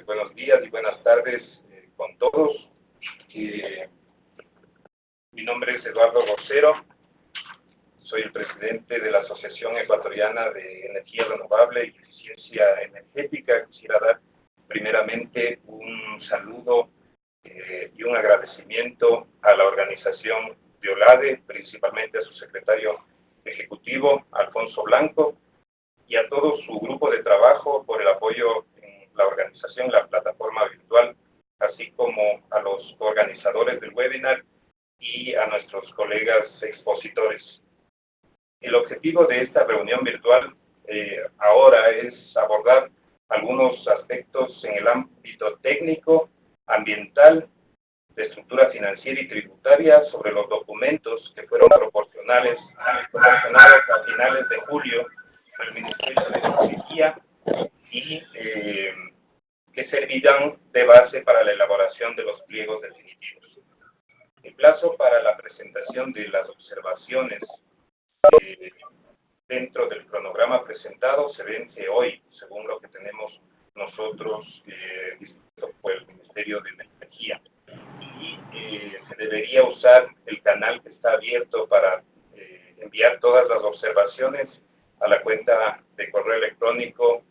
buenos días y buenas tardes con todos. Mi nombre es Eduardo Rosero, soy el presidente de la Asociación Ecuatoriana de Energía Renovable y Eficiencia Energética. Quisiera dar primeramente un saludo y un agradecimiento a la organización de OLADE, principalmente a su secretario ejecutivo, Alfonso Blanco, y a todo su grupo de trabajo por el apoyo en la organización, la plataforma virtual, así como a los organizadores del webinar y a nuestros colegas expositores. El objetivo de esta reunión virtual ahora es abordar algunos aspectos en el ámbito técnico, ambiental, de estructura financiera y tributaria sobre los documentos que fueron proporcionados a finales de julio al Ministerio de Energía y que servirán de base para la elaboración de los pliegos definitivos. El plazo para la presentación de las observaciones dentro del cronograma presentado se vence hoy, según lo que tenemos nosotros dispuesto por el Ministerio de Energía. Y se debería usar el canal que está abierto para enviar todas las observaciones a la cuenta de correo electrónico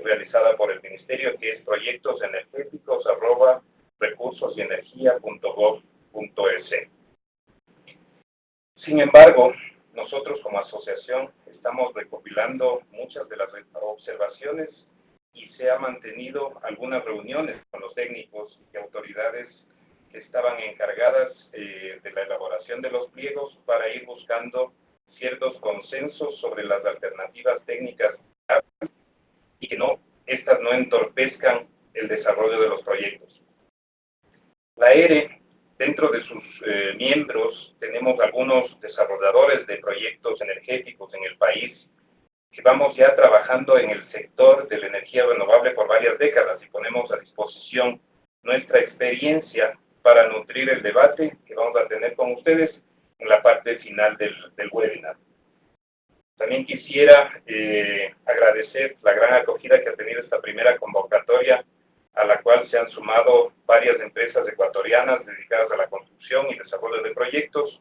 realizada por el Ministerio, que es proyectosenergéticos@recursosenergia.gov.es. Sin embargo, nosotros como asociación estamos recopilando muchas de las observaciones y se han mantenido algunas reuniones con los técnicos y autoridades que estaban encargadas de la elaboración de los pliegos para ir buscando ciertos consensos sobre las alternativas técnicas y que estas no entorpezcan el desarrollo de los proyectos. La ERE, dentro de sus miembros, tenemos algunos desarrolladores de proyectos energéticos en el país que vamos ya trabajando en el sector de la energía renovable por varias décadas y ponemos a disposición nuestra experiencia para nutrir el debate que vamos a tener con ustedes en la parte final del webinar. También quisiera agradecer la gran acogida que ha tenido esta primera convocatoria, a la cual se han sumado varias empresas ecuatorianas dedicadas a la construcción y desarrollo de proyectos,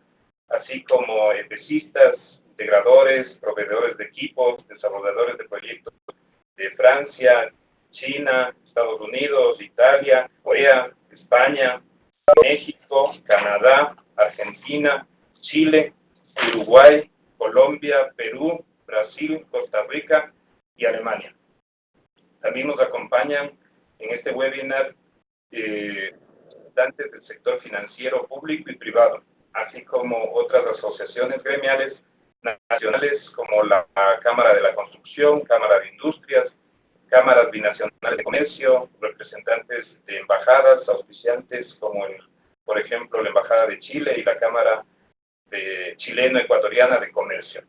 así como EPCistas, integradores, proveedores de equipos, desarrolladores de proyectos de Francia, China, Estados Unidos, Italia, Corea, España, México, Canadá, Argentina, Chile, Uruguay, Colombia, Perú, Brasil, Costa Rica y Alemania. También nos acompañan en este webinar representantes del sector financiero público y privado, así como otras asociaciones gremiales nacionales como la Cámara de la Construcción, Cámara de Industrias, cámaras binacionales de comercio, representantes de embajadas, auspiciantes como por ejemplo la Embajada de Chile y la Cámara chileno-ecuatoriana de comercio.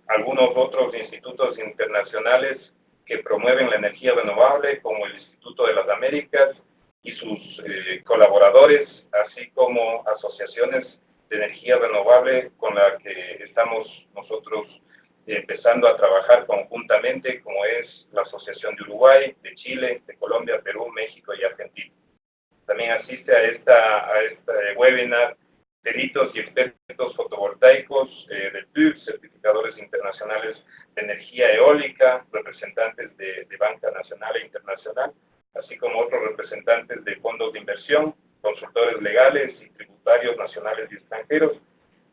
Algunos otros institutos internacionales que promueven la energía renovable, como el Instituto de las Américas y sus colaboradores, así como asociaciones de energía renovable con la que estamos nosotros empezando a trabajar conjuntamente, como es la Asociación de Uruguay, de Chile, de Colombia, Perú, México y Argentina. También asiste a este webinar peritos y expertos fotovoltaicos del PUB, certificadores internacionales de energía eólica, representantes de Banca Nacional e Internacional, así como otros representantes de fondos de inversión, consultores legales y tributarios nacionales y extranjeros,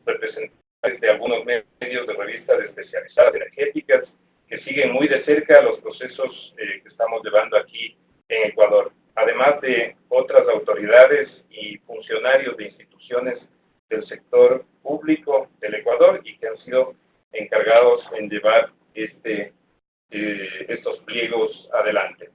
representantes de algunos medios de revistas especializadas energéticas que siguen muy de cerca los procesos que estamos llevando aquí en Ecuador, además de otras autoridades y funcionarios de instituciones del sector público del Ecuador y que han sido encargados en llevar estos pliegos adelante.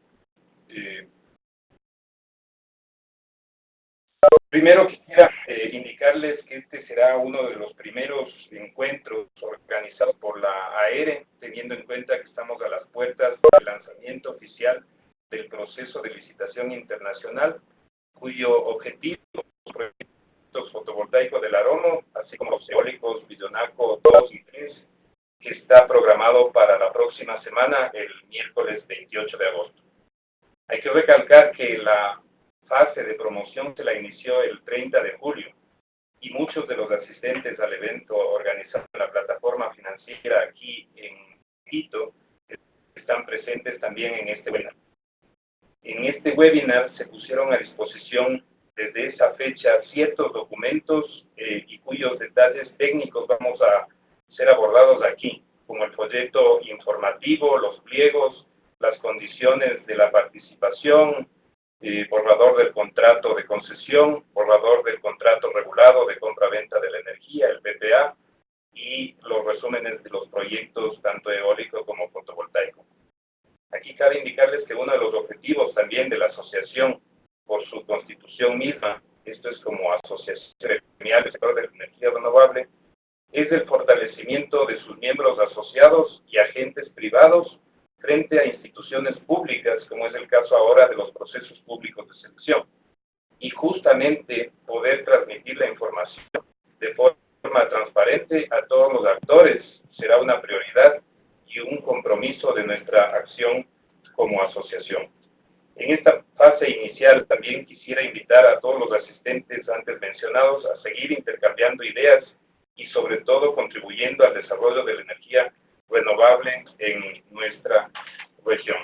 Primero quisiera indicarles que este será uno de los primeros encuentros organizados por la AERE, teniendo en cuenta que estamos a las puertas del lanzamiento oficial del proceso de licitación internacional, cuyo objetivo es los proyectos fotovoltaicos del Aromo, así como los eólicos Villonaco 2 y 3, que está programado para la próxima semana, el miércoles 28 de agosto. Hay que recalcar que la fase de promoción se la inició el 30 de julio y muchos de los asistentes al evento organizado en la plataforma financiera aquí en Quito están presentes también en este webinar. En este webinar se pusieron a disposición desde esa fecha ciertos documentos y cuyos detalles técnicos vamos a ser abordados aquí, como el folleto informativo, los pliegos, las condiciones de la participación, borrador del contrato de concesión, borrador del contrato regulado de compra-venta de la energía, el PPA, y los resúmenes de los proyectos tanto eólico como fotovoltaico. Aquí cabe indicarles que uno de los objetivos también de la asociación, por su constitución misma, esto es como asociación gremial del sector de la energía renovable, es el fortalecimiento de sus miembros asociados y agentes privados frente a instituciones públicas, como es el caso ahora de los procesos públicos de selección, y justamente poder transmitir la información de forma transparente a todos los actores será una prioridad y un compromiso de nuestra acción como asociación. En esta fase inicial también quisiera invitar a todos los asistentes antes mencionados a seguir intercambiando ideas y sobre todo contribuyendo al desarrollo de la energía renovable en nuestra región.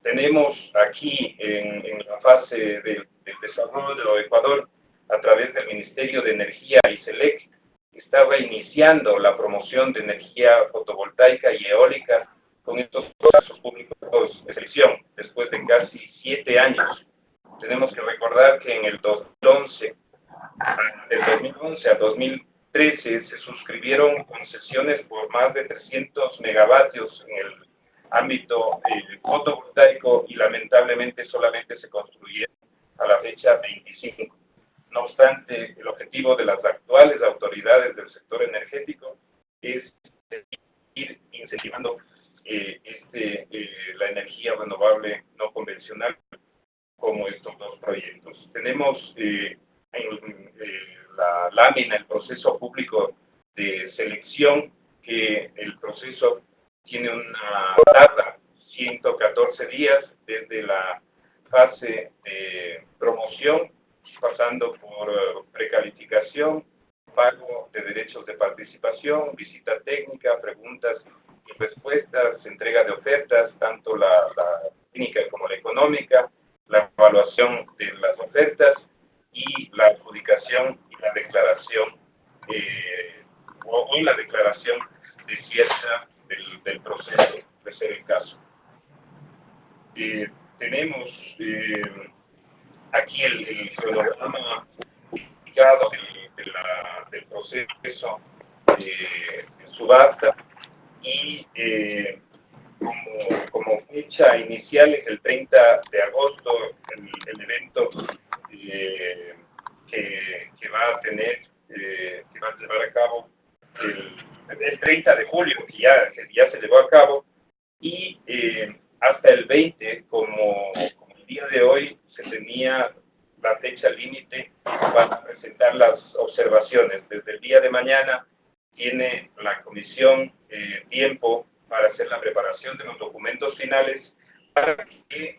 Tenemos aquí en la fase del desarrollo de Ecuador, a través del Ministerio de Energía y SELEC, está reiniciando la promoción de energía fotovoltaica y eólica con estos procesos públicos de selección, después de casi 7 años. Tenemos que recordar que en el 2011, del 2011 a 2013, se suscribieron concesiones por más de 300 megavatios en el ámbito fotovoltaico y lamentablemente solamente se construyeron a la fecha 25. No obstante, el objetivo de las actuales autoridades del sector energético es ir incentivando la energía renovable no convencional como estos dos proyectos. Tenemos en la lámina el proceso público de selección, que el proceso tiene una tarda 114 días desde la fase de promoción, pasando por precalificación, pago de derechos de participación, visita técnica, preguntas y respuestas, entrega de ofertas, tanto la técnica como la económica, la evaluación de las ofertas y la adjudicación y la declaración o la declaración de cierta del proceso, de ser el caso. Tenemos aquí el cronograma ubicado del proceso de subasta y como fecha inicial es el 30 de agosto el evento que va a tener, que va a llevar a cabo el 30 de julio, que ya se llevó a cabo, y hasta el 20, como el día de hoy, se tenía la fecha límite para presentar las observaciones. Desde el día de mañana tiene la comisión tiempo para hacer la preparación de los documentos finales para que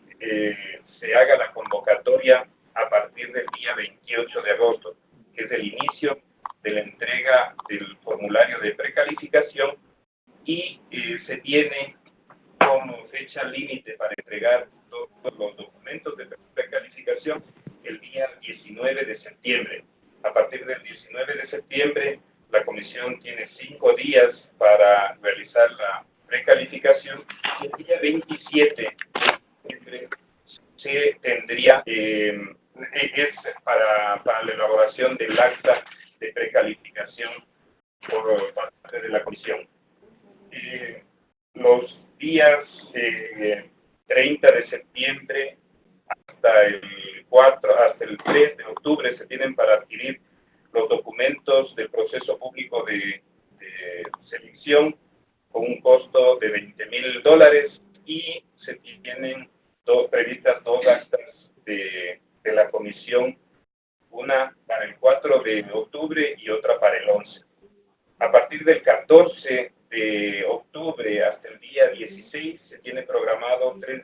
se haga la convocatoria a partir del día 28 de agosto, que es el inicio de la entrega del formulario de precalificación, y se tiene como fecha límite para entregar todos los documentos de precalificación el día 19 de septiembre. A partir del 19 de septiembre, la comisión tiene 5 días para realizar la precalificación y el día 27 de septiembre se tendría, es para la elaboración del acta de precalificación por parte de la comisión. Los días 30 de septiembre hasta el 3 de octubre se tienen para adquirir los documentos del proceso público de selección con un costo de $20,000 y se tienen previstas 2 actas de la comisión, una para el 4 de octubre y otra para el 11. A partir del 14 de octubre hasta el día 16 se tiene programado 3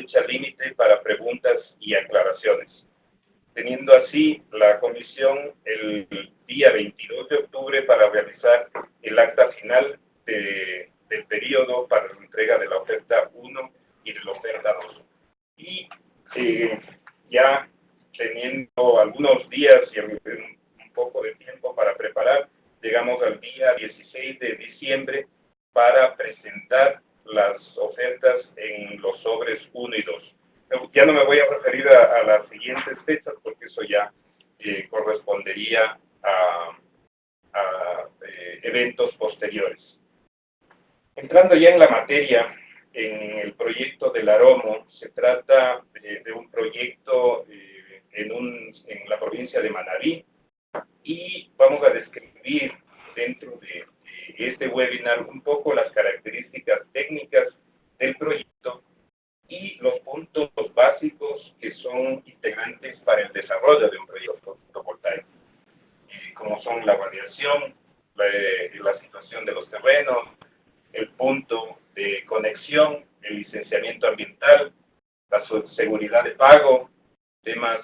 fecha límite para preguntas y aclaraciones. Teniendo así la comisión el día 22 de octubre para realizar el acta final del periodo para la entrega de la oferta 1 y de la oferta 2. Y ya teniendo algunos días y un poco de tiempo para preparar, llegamos al día 16 de diciembre para presentar las ofertas en los sobres 1 y 2. Ya no me voy a referir a las siguientes fechas porque eso ya correspondería a eventos posteriores. Entrando ya en la materia, en el proyecto del Aromo, se trata de un proyecto en la provincia de Manabí, y vamos a describir dentro de este webinar un poco las características técnicas del proyecto y los puntos básicos que son integrantes para el desarrollo de un proyecto fotovoltaico, como son la radiación, la situación de los terrenos, el punto de conexión, el licenciamiento ambiental, la seguridad de pago, temas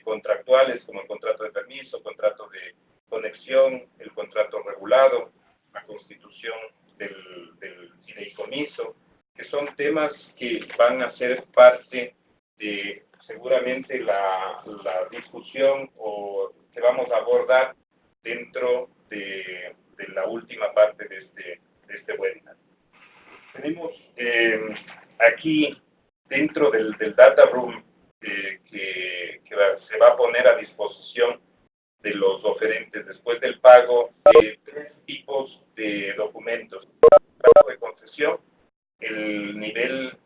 contractuales como el contrato de permiso, contrato de conexión, el contrato regulado, la constitución del fideicomiso, que son temas que van a ser parte de seguramente la discusión o que vamos a abordar dentro de la última parte de este webinar. Tenemos aquí dentro del data room que se va a poner a disposición de los oferentes después del pago tres tipos de documentos: el pago de concesión, el nivel,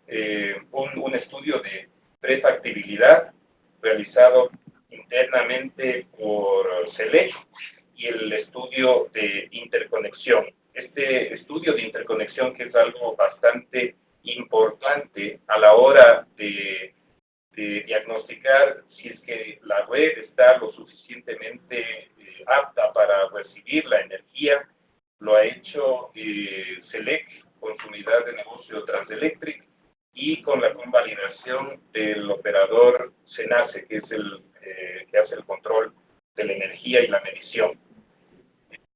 un estudio de prefactibilidad realizado internamente por SELEC, y el estudio de interconexión. Este estudio de interconexión, que es algo bastante importante a la hora de diagnosticar si es que la red está lo suficientemente apta para recibir la energía, lo ha hecho SELEC con su unidad de negocio Transelectric y con la convalidación del operador SENACE, que es el que hace el control de la energía y la medición.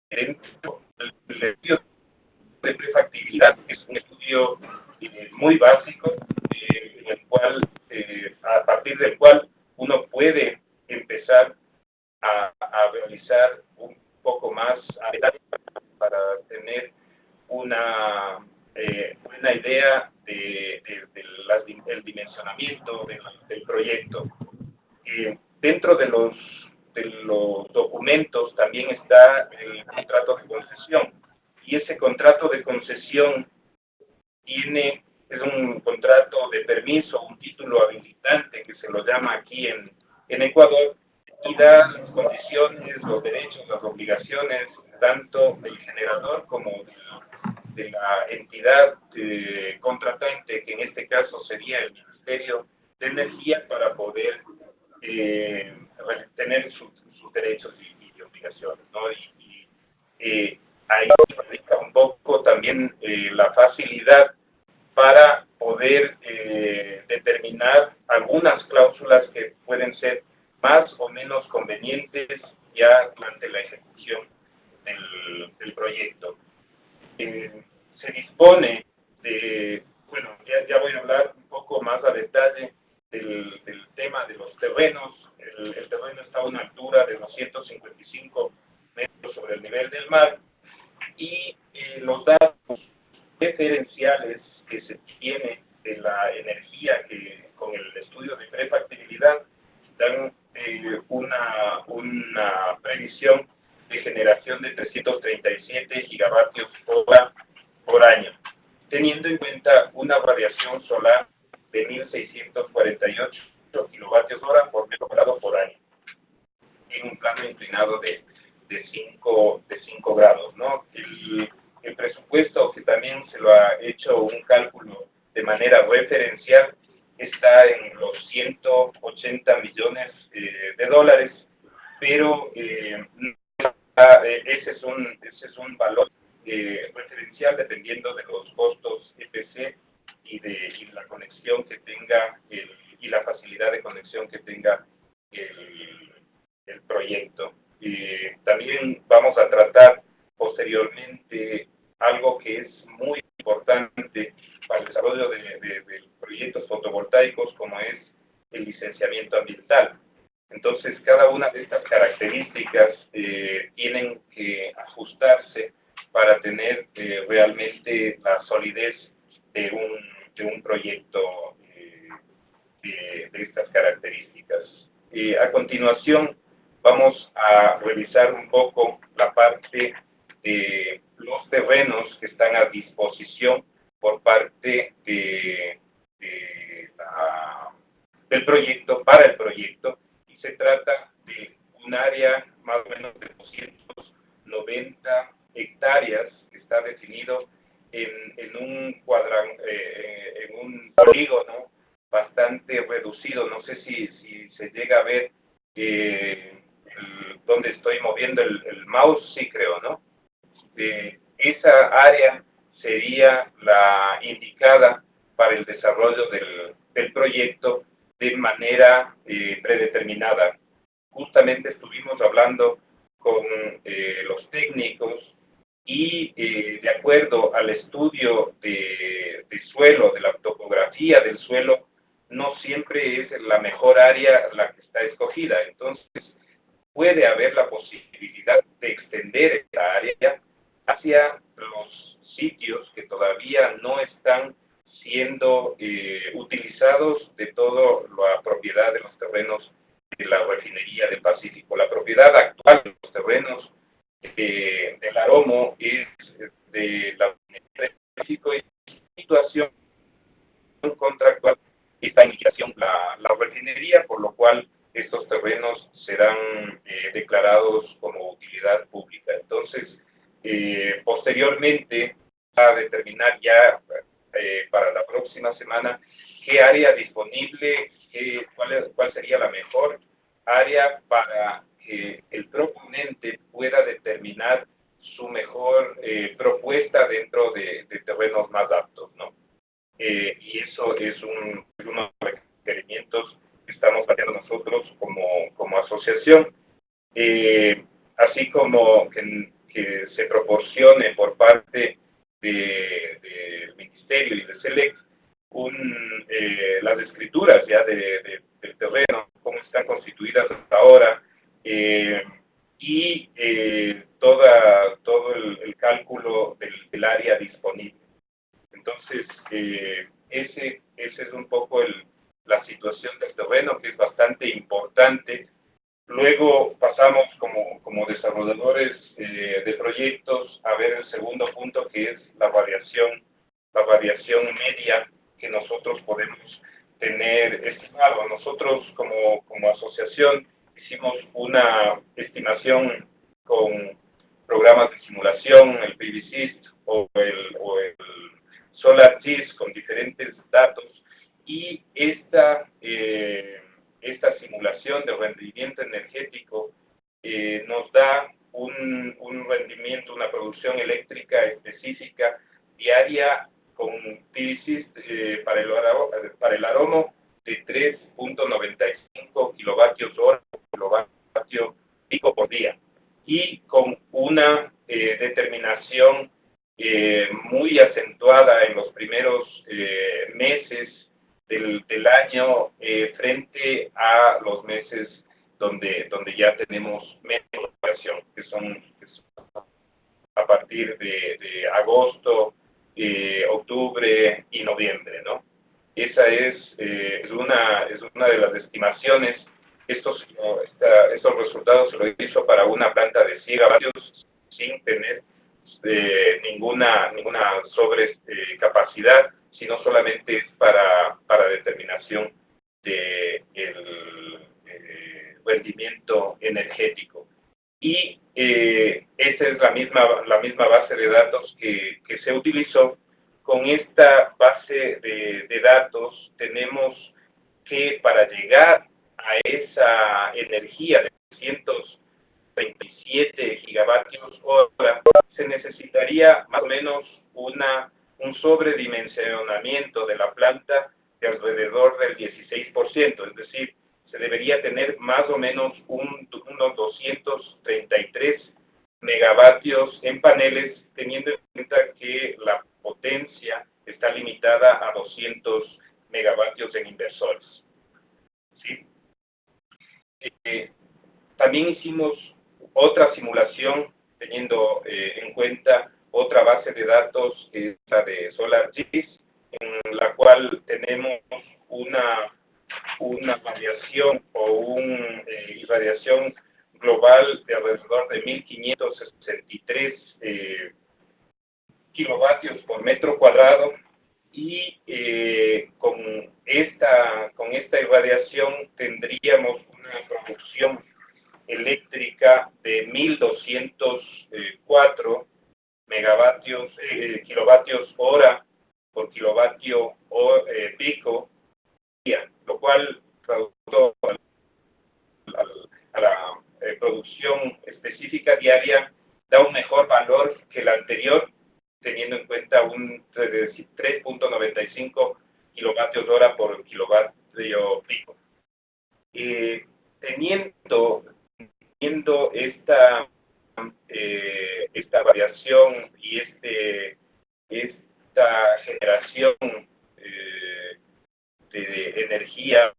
Dentro del estudio de prefactibilidad, es un estudio muy básico, en el cual, a partir del cual uno puede empezar a realizar un poco más a detalle para tener una idea del dimensionamiento del proyecto. Dentro de los documentos también está el contrato de concesión, y ese contrato de concesión es un contrato de permiso, un título habilitante que se lo llama aquí en Ecuador, y da las condiciones, los derechos, las obligaciones tanto del generador como de la entidad contratante, que en este caso sería el Ministerio de Energía, para poder tener sus derechos y obligaciones, ¿no? Ahí radica un poco también la facilidad para poder determinar algunas cláusulas que pueden ser más o menos convenientes ya durante la ejecución del proyecto. Se dispone de, bueno, ya voy a hablar un poco más a detalle del tema de los terrenos. El terreno está a una altura de 255 metros sobre el nivel del mar, y los datos referenciales que se tiene de la energía que con el estudio de prefactibilidad dan una previsión de generación de 337 gigavatios hora por año, teniendo en cuenta una radiación solar de 1.648 kilovatios hora por metro cuadrado por año, en un plano inclinado de 5 grados, ¿no? El presupuesto, que también se lo ha hecho un cálculo de manera referencial, está en los 180 millones de dólares, pero ese es un valor referencial dependiendo de los costos EPC y de la conexión que tenga que tenga el proyecto. También vamos a tratar posteriormente algo que es muy importante para el desarrollo de proyectos fotovoltaicos, como es el licenciamiento ambiental. Entonces, cada una de estas características tienen que ajustarse para tener realmente la solidez de un proyecto de estas características. A continuación, vamos a revisar un poco la parte de los terrenos que están a disposición por parte del proyecto, para el proyecto, y se trata de un área más o menos de 290 hectáreas que está definido en un polígono bastante reducido. No sé si se llega a ver donde estoy moviendo el mouse, sí creo, ¿no? Esa área sería la indicada para el desarrollo del proyecto de manera predeterminada. Justamente estuvimos hablando con los técnicos y de acuerdo al estudio de suelo, de la topografía del suelo, no siempre es la mejor área la que está escogida. Entonces, puede haber la posibilidad de extender esta área hacia los sitios que todavía no están siendo utilizados de toda la propiedad de los terrenos de la refinería del Pacífico. La propiedad actual de los terrenos del Aromo es de la refinería del Pacífico, y situación contractual está en liquidación la refinería, por lo cual estos terrenos serán declarados como utilidad pública. Entonces, posteriormente, a determinar ya para la próxima semana qué área disponible, cuál sería la mejor área para que el proponente pueda determinar su mejor propuesta dentro de terrenos más aptos, ¿no? Y eso es uno de los requerimientos que estamos planteando nosotros como asociación, así como que se proporcione por parte del Ministerio y de SELEC las escrituras ya del terreno, cómo están constituidas hasta ahora, y todo el cálculo del área disponible. Entonces, ese es un poco la situación del terreno, que es bastante importante. Luego pasamos como desarrolladores de proyectos a ver el segundo punto, que es la variación media que nosotros podemos tener estimado. Nosotros como asociación hicimos una estimación con programas de simulación, el PVSys o el SolarGIS, con diferentes datos, y esta simulación de rendimiento energético nos da un rendimiento, una producción eléctrica específica diaria con PVSys para el Aromo de 3.95 kilovatios hora, kilovatio pico por día, y con una determinación muy acentuada en los primeros meses del año frente a los meses donde ya tenemos menos operación, que son a partir de agosto, octubre y noviembre, ¿no? Esa es una de las estimaciones. Estos resultados se lo hizo para una planta de 100 gigavatios sin tener ninguna sobrecapacidad, sino solamente es para determinación del rendimiento energético. Y esa es la misma base de datos que se utilizó. Con esta base de datos tenemos que para llegar a esa energía de 327 gigavatios hora se necesitaría más o menos un sobredimensionamiento de la planta de alrededor del 16%, es decir, se más o menos unos 233 megavatios en paneles, teniendo en cuenta que la potencia está limitada a 200 megavatios en inversores. ¿Sí? También hicimos otra simulación teniendo en cuenta otra base de datos que es la de SolarGIS, en la cual tenemos una variación o una irradiación global de alrededor de 1563 kilovatios por metro cuadrado, y con esta irradiación tendríamos una producción eléctrica de 1204 megavatios, kilovatios hora por kilovatio pico día, lo cual traducido a la producción específica diaria da un mejor valor que el anterior, teniendo en cuenta un 3.95 kilovatios hora por kilovatio pico. Teniendo esta variación y esta generación de energía,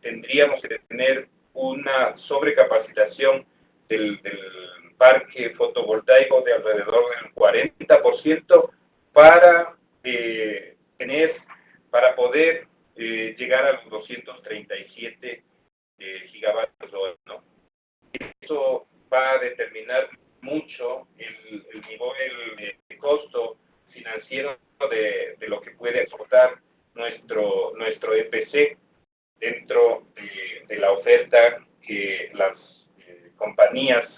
tendríamos que tener una sobrecapacitación del parque fotovoltaico de alrededor del 40% para poder llegar a los 237 gigavatios hora, ¿no? Eso va a determinar mucho el nivel de costo financiero de lo que puede soportar nuestro EPC dentro de la oferta que las compañías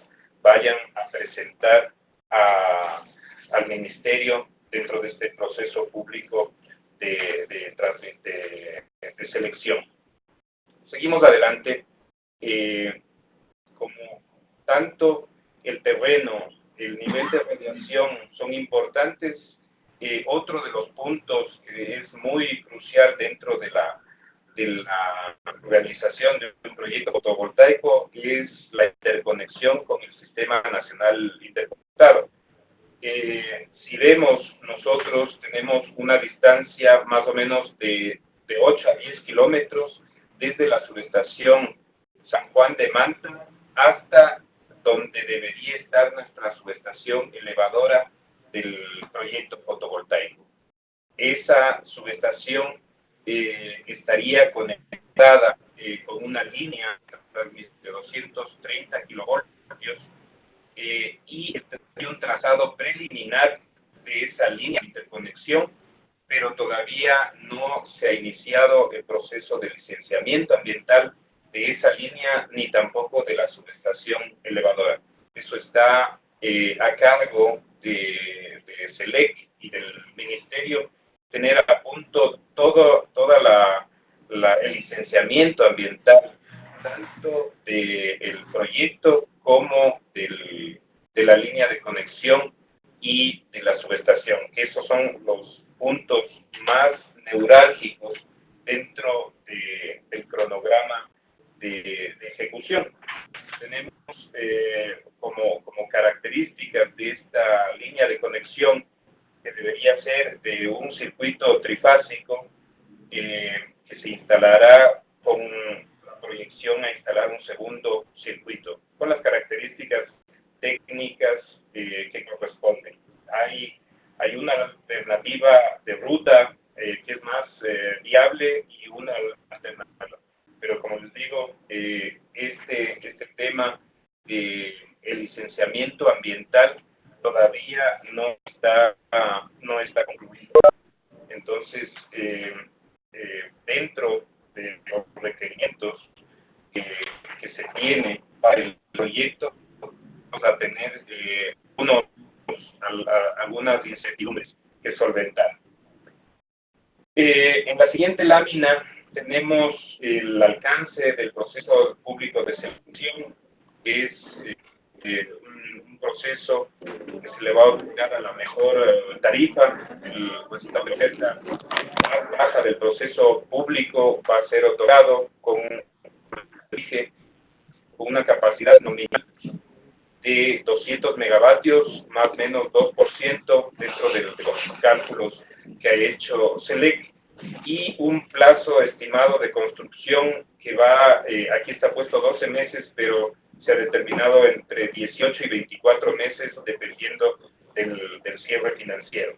vayan a presentar al ministerio dentro de este proceso público de selección. Seguimos adelante. Como tanto el terreno, el nivel de radiación son importantes, otro de los puntos que es muy crucial dentro de la realización de un proyecto fotovoltaico es la interconexión con el Sistema Nacional Interconectado. Si vemos, nosotros tenemos una distancia más o menos de 8 a 10 kilómetros desde la subestación San Juan de Manta hasta donde debería estar nuestra subestación elevadora del proyecto fotovoltaico. Esa subestación estaría conectada con una línea de 230 kilovoltios y tendría un trazado preliminar de esa línea de interconexión, pero todavía no se ha iniciado el proceso de licenciamiento ambiental de esa línea ni tampoco de la subestación elevadora. Eso está a cargo de SELEC y del Ministerio, tener a punto todo el licenciamiento ambiental, tanto del proyecto como de la línea de conexión y de la subestación. Esos son los puntos más neurálgicos dentro del cronograma de ejecución. Tenemos como características de esta línea de conexión que debería ser de un circuito trifásico que se instalará con la proyección a instalar un segundo circuito, con las características técnicas que corresponden. Hay una alternativa de ruta que es más viable y una alternativa. Pero como les digo, este tema del licenciamiento ambiental todavía no está concluido. Entonces, dentro de los requerimientos que se tiene para el proyecto, vamos a tener algunas incertidumbres que solventar. En la siguiente lámina tenemos el alcance del proceso público de selección, que es un proceso que se le va a otorgar a la mejor tarifa. El resultado de oferta más baja del proceso público va a ser otorgado con un dije capacidad nominal de 200 megavatios, más o menos 2% dentro de los cálculos que ha hecho SELEC, y un plazo estimado de construcción que va, aquí está puesto 12 meses, pero se ha determinado entre 18 y 24 meses, dependiendo del cierre financiero.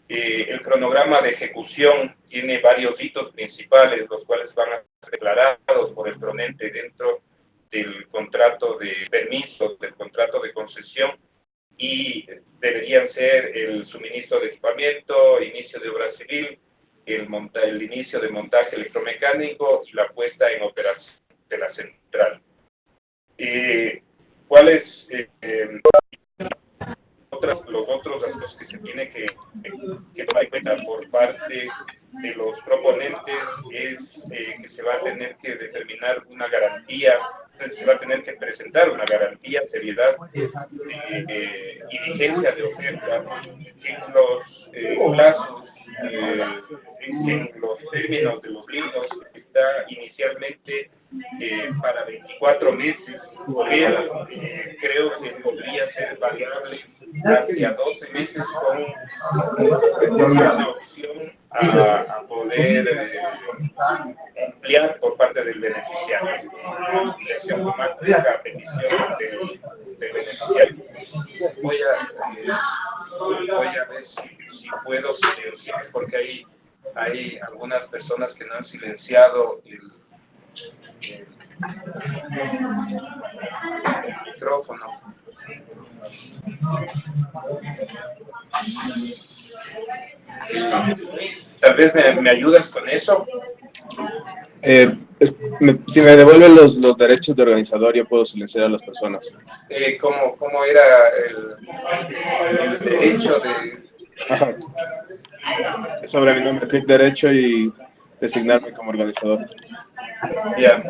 El cronograma de ejecución tiene varios hitos principales, los cuales van a ser declarados por el ponente dentro del contrato de permisos, del contrato de concesión, y deberían ser el suministro de equipamiento, inicio de obra civil, el inicio de montaje electromecánico y la puesta en operación de la central. ¿Cuáles los otros aspectos que se tiene que tomar en cuenta por parte de los proponentes? Es que se va a tener que determinar una garantía, se va a tener que presentar una garantía, seriedad y vigencia de oferta en los plazos, en los términos de los libros. Está inicialmente para 24 meses, pero creo que podría ser variable hacia 12 meses con una opción a poder ampliar por parte del beneficiario, automática petición del beneficiario. Voy a ver si puedo silenciar, porque hay algunas personas que no han silenciado el micrófono. Tal vez me ayudas con eso. Si me devuelven los derechos de organizador, yo puedo silenciar a las personas. ¿Cómo era el derecho de...? Ajá. Sobre mi nombre, clic derecho y designarme como organizador. Ya.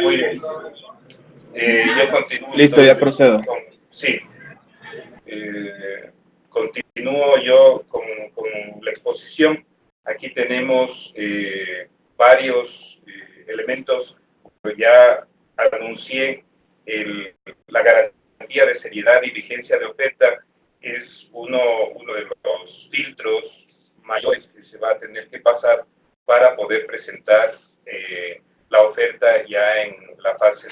Muy bien. Yo continúo. Listo, ya procedo. Sí. Continúo yo con la exposición. Aquí tenemos varios elementos. Pues ya anuncié la garantía de seriedad y vigencia de oferta. Es uno de los filtros mayores que se va a tener que pasar para poder presentar la oferta ya en la fase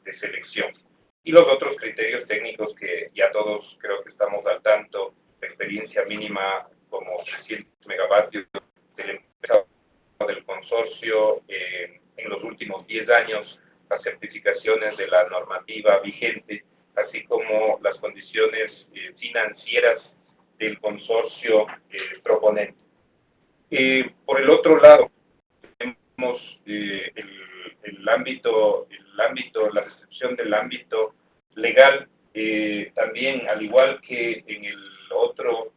de selección. Y los otros criterios técnicos que ya todos creo que estamos al tanto: experiencia mínima como 300 megavatios de la empresa o del consorcio en los últimos 10 años, las certificaciones de la normativa vigente, así como las condiciones financieras del consorcio proponente. Por el otro lado, tenemos la restricción del ámbito legal. También, al igual que en el otro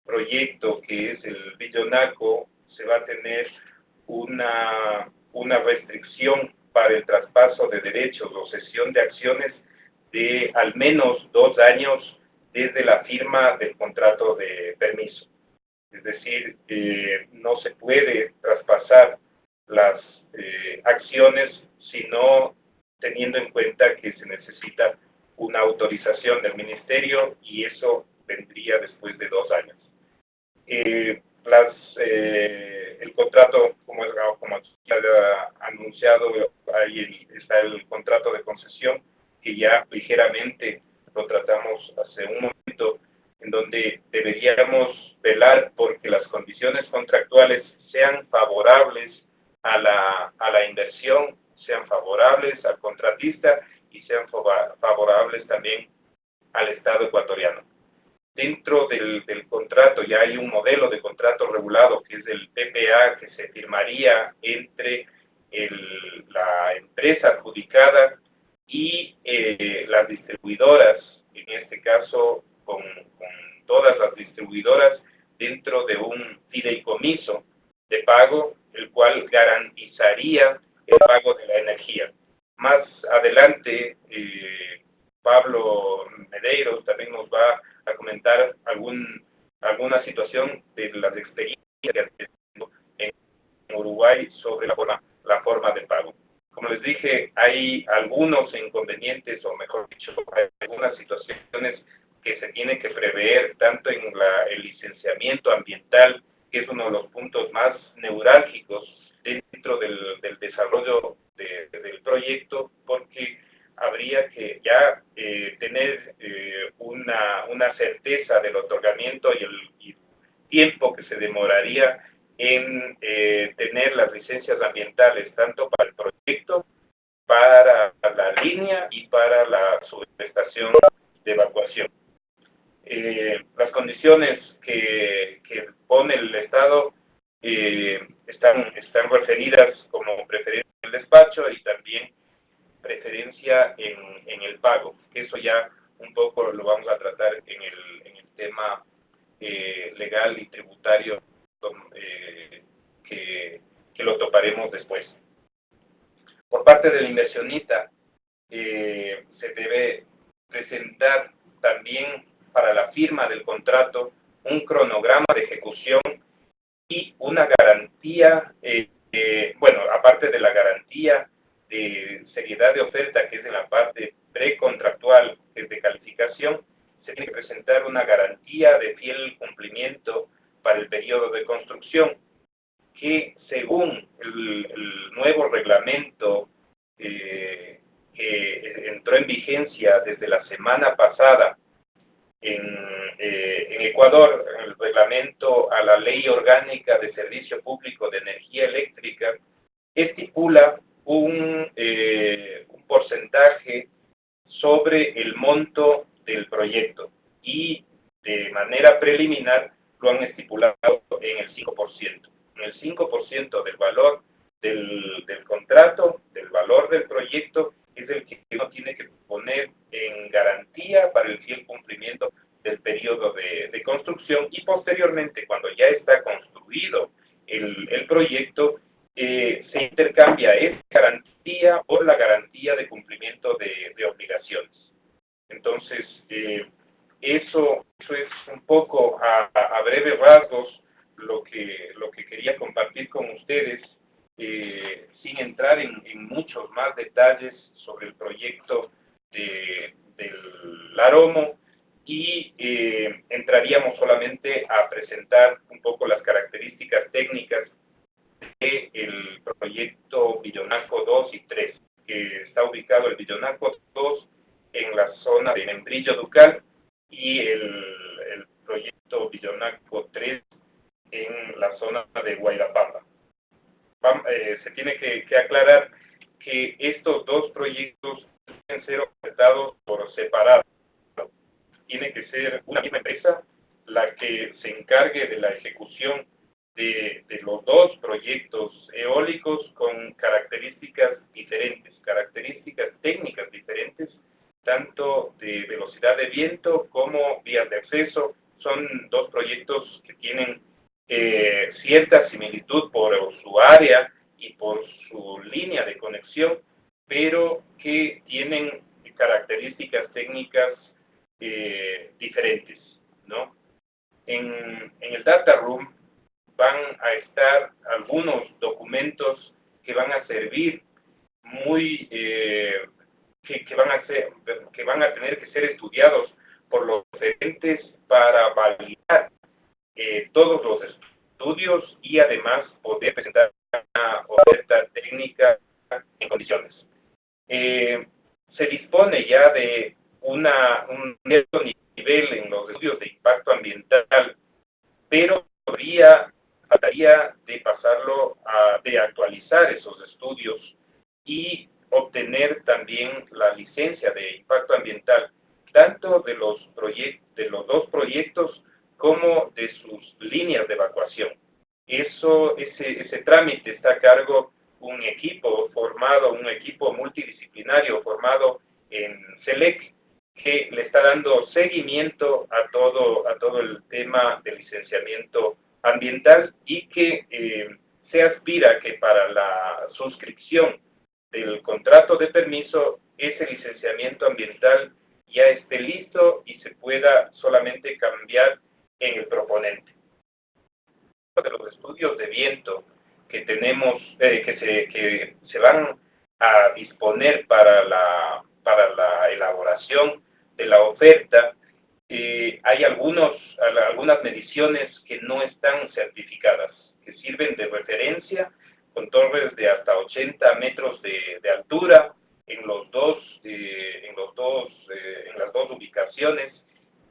proyecto, que es el Villonaco, se va a tener una restricción para el traspaso de derechos o cesión de acciones de al menos 2 años desde la firma del contrato de permiso. Es decir, no se puede traspasar las acciones sino teniendo en cuenta que se necesita una autorización del ministerio, y eso vendría después de 2 años. El contrato, como ya anunciado, ahí está el contrato de concesión, que ya ligeramente lo tratamos hace un momento, en donde deberíamos velar porque las condiciones contractuales sean favorables a la inversión, sean favorables al contratista y sean favorables también al Estado ecuatoriano. Dentro del contrato ya hay un modelo de contrato regulado, que es el PPA, que se firmaría entre la empresa adjudicada y las distribuidoras, en este caso con todas las distribuidoras, dentro de un fideicomiso de pago, el cual garantizaría el pago de la energía. Más adelante, Pablo Medeiros también nos va a comentar alguna situación de las experiencias que ha tenido en Uruguay sobre la forma de pago. Como les dije, hay algunos inconvenientes, o mejor dicho, hay algunas situaciones que se tienen que prever, tanto en el licenciamiento ambiental, que es uno de los puntos más neurálgicos dentro del desarrollo del proyecto, porque habría que ya tener una certeza del otorgamiento y el tiempo que se demoraría en tener las licencias ambientales, tanto para el proyecto, para la línea y para la subestación de evacuación. Las condiciones que pone el Estado están referidas como preferencia en el despacho y también preferencia en el pago, que eso ya un poco lo vamos a tratar en el tema legal y tributario que lo toparemos después. Por parte del inversionista, se debe presentar también para la firma del contrato un cronograma de ejecución y una garantía, bueno, aparte de la garantía de seriedad de oferta, que es en la parte precontractual, que es de calificación, se tiene que presentar una garantía de fiel cumplimiento para el periodo de construcción, que según el nuevo reglamento que entró en vigencia desde la semana pasada en Ecuador, el reglamento a la Ley Orgánica de Servicio Público de Energía Eléctrica, estipula un porcentaje sobre el monto del proyecto y de manera preliminar lo han estipulado en el 5%. En el 5% del valor del contrato, del valor del proyecto, es el que uno tiene que poner en garantía para el fiel cumplimiento del periodo de construcción, y posteriormente, cuando ya está construido el proyecto, se intercambia esa garantía por la garantía de cumplimiento de obligaciones. Entonces, eso es un poco a breves rasgos lo que quería compartir con ustedes, sin entrar en muchos más detalles sobre el proyecto del Aromo, y entraríamos solamente a presentar un poco las características técnicas del proyecto Villonaco 2 y 3, que está ubicado el Villonaco 2 en la zona de Membrillo Ducal y el proyecto Villonaco 3 en la zona de Guayrapamba. Se tiene que aclarar que estos dos proyectos deben ser ofertados por separado. Tiene que ser una misma empresa la que se encargue de la ejecución de los dos proyectos eólicos con características diferentes, características técnicas diferentes, tanto de velocidad de viento como vías de acceso. Son dos proyectos que tienen cierta similitud por su área y por su línea de conexión, pero que tienen características técnicas diferentes, ¿no? En el Data Room van a estar algunos documentos que van a servir muy que van a tener que ser estudiados por los docentes para validar todos los estudios y además poder presentar una oferta técnica en condiciones. Se dispone ya de un alto nivel en los estudios de impacto ambiental, pero faltaría de pasarlo de actualizar esos estudios y obtener también la licencia de impacto ambiental, tanto de los dos proyectos como de sus líneas de evacuación. Ese trámite está a cargo un equipo multidisciplinario formado en CELEC, que le está dando seguimiento a todo el tema del licenciamiento ambiental, y que se aspira que para la suscripción del contrato de permiso ese licenciamiento ambiental ya esté listo y se pueda solamente cambiar en el proponente. De los estudios de viento que tenemos, que se van a disponer para la elaboración de la oferta, hay algunas mediciones que no están certificadas, que sirven de referencia con torres de hasta 80 metros de altura en las dos ubicaciones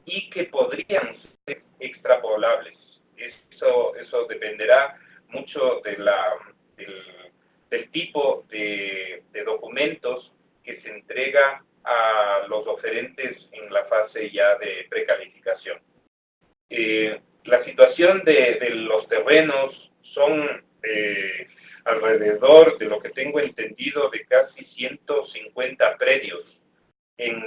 y que podrían ser extrapolables. Eso dependerá mucho del tipo de documentos que se entrega a los oferentes en la fase ya de precalificación. La situación de los terrenos son alrededor, de lo que tengo entendido, de casi 150 predios, en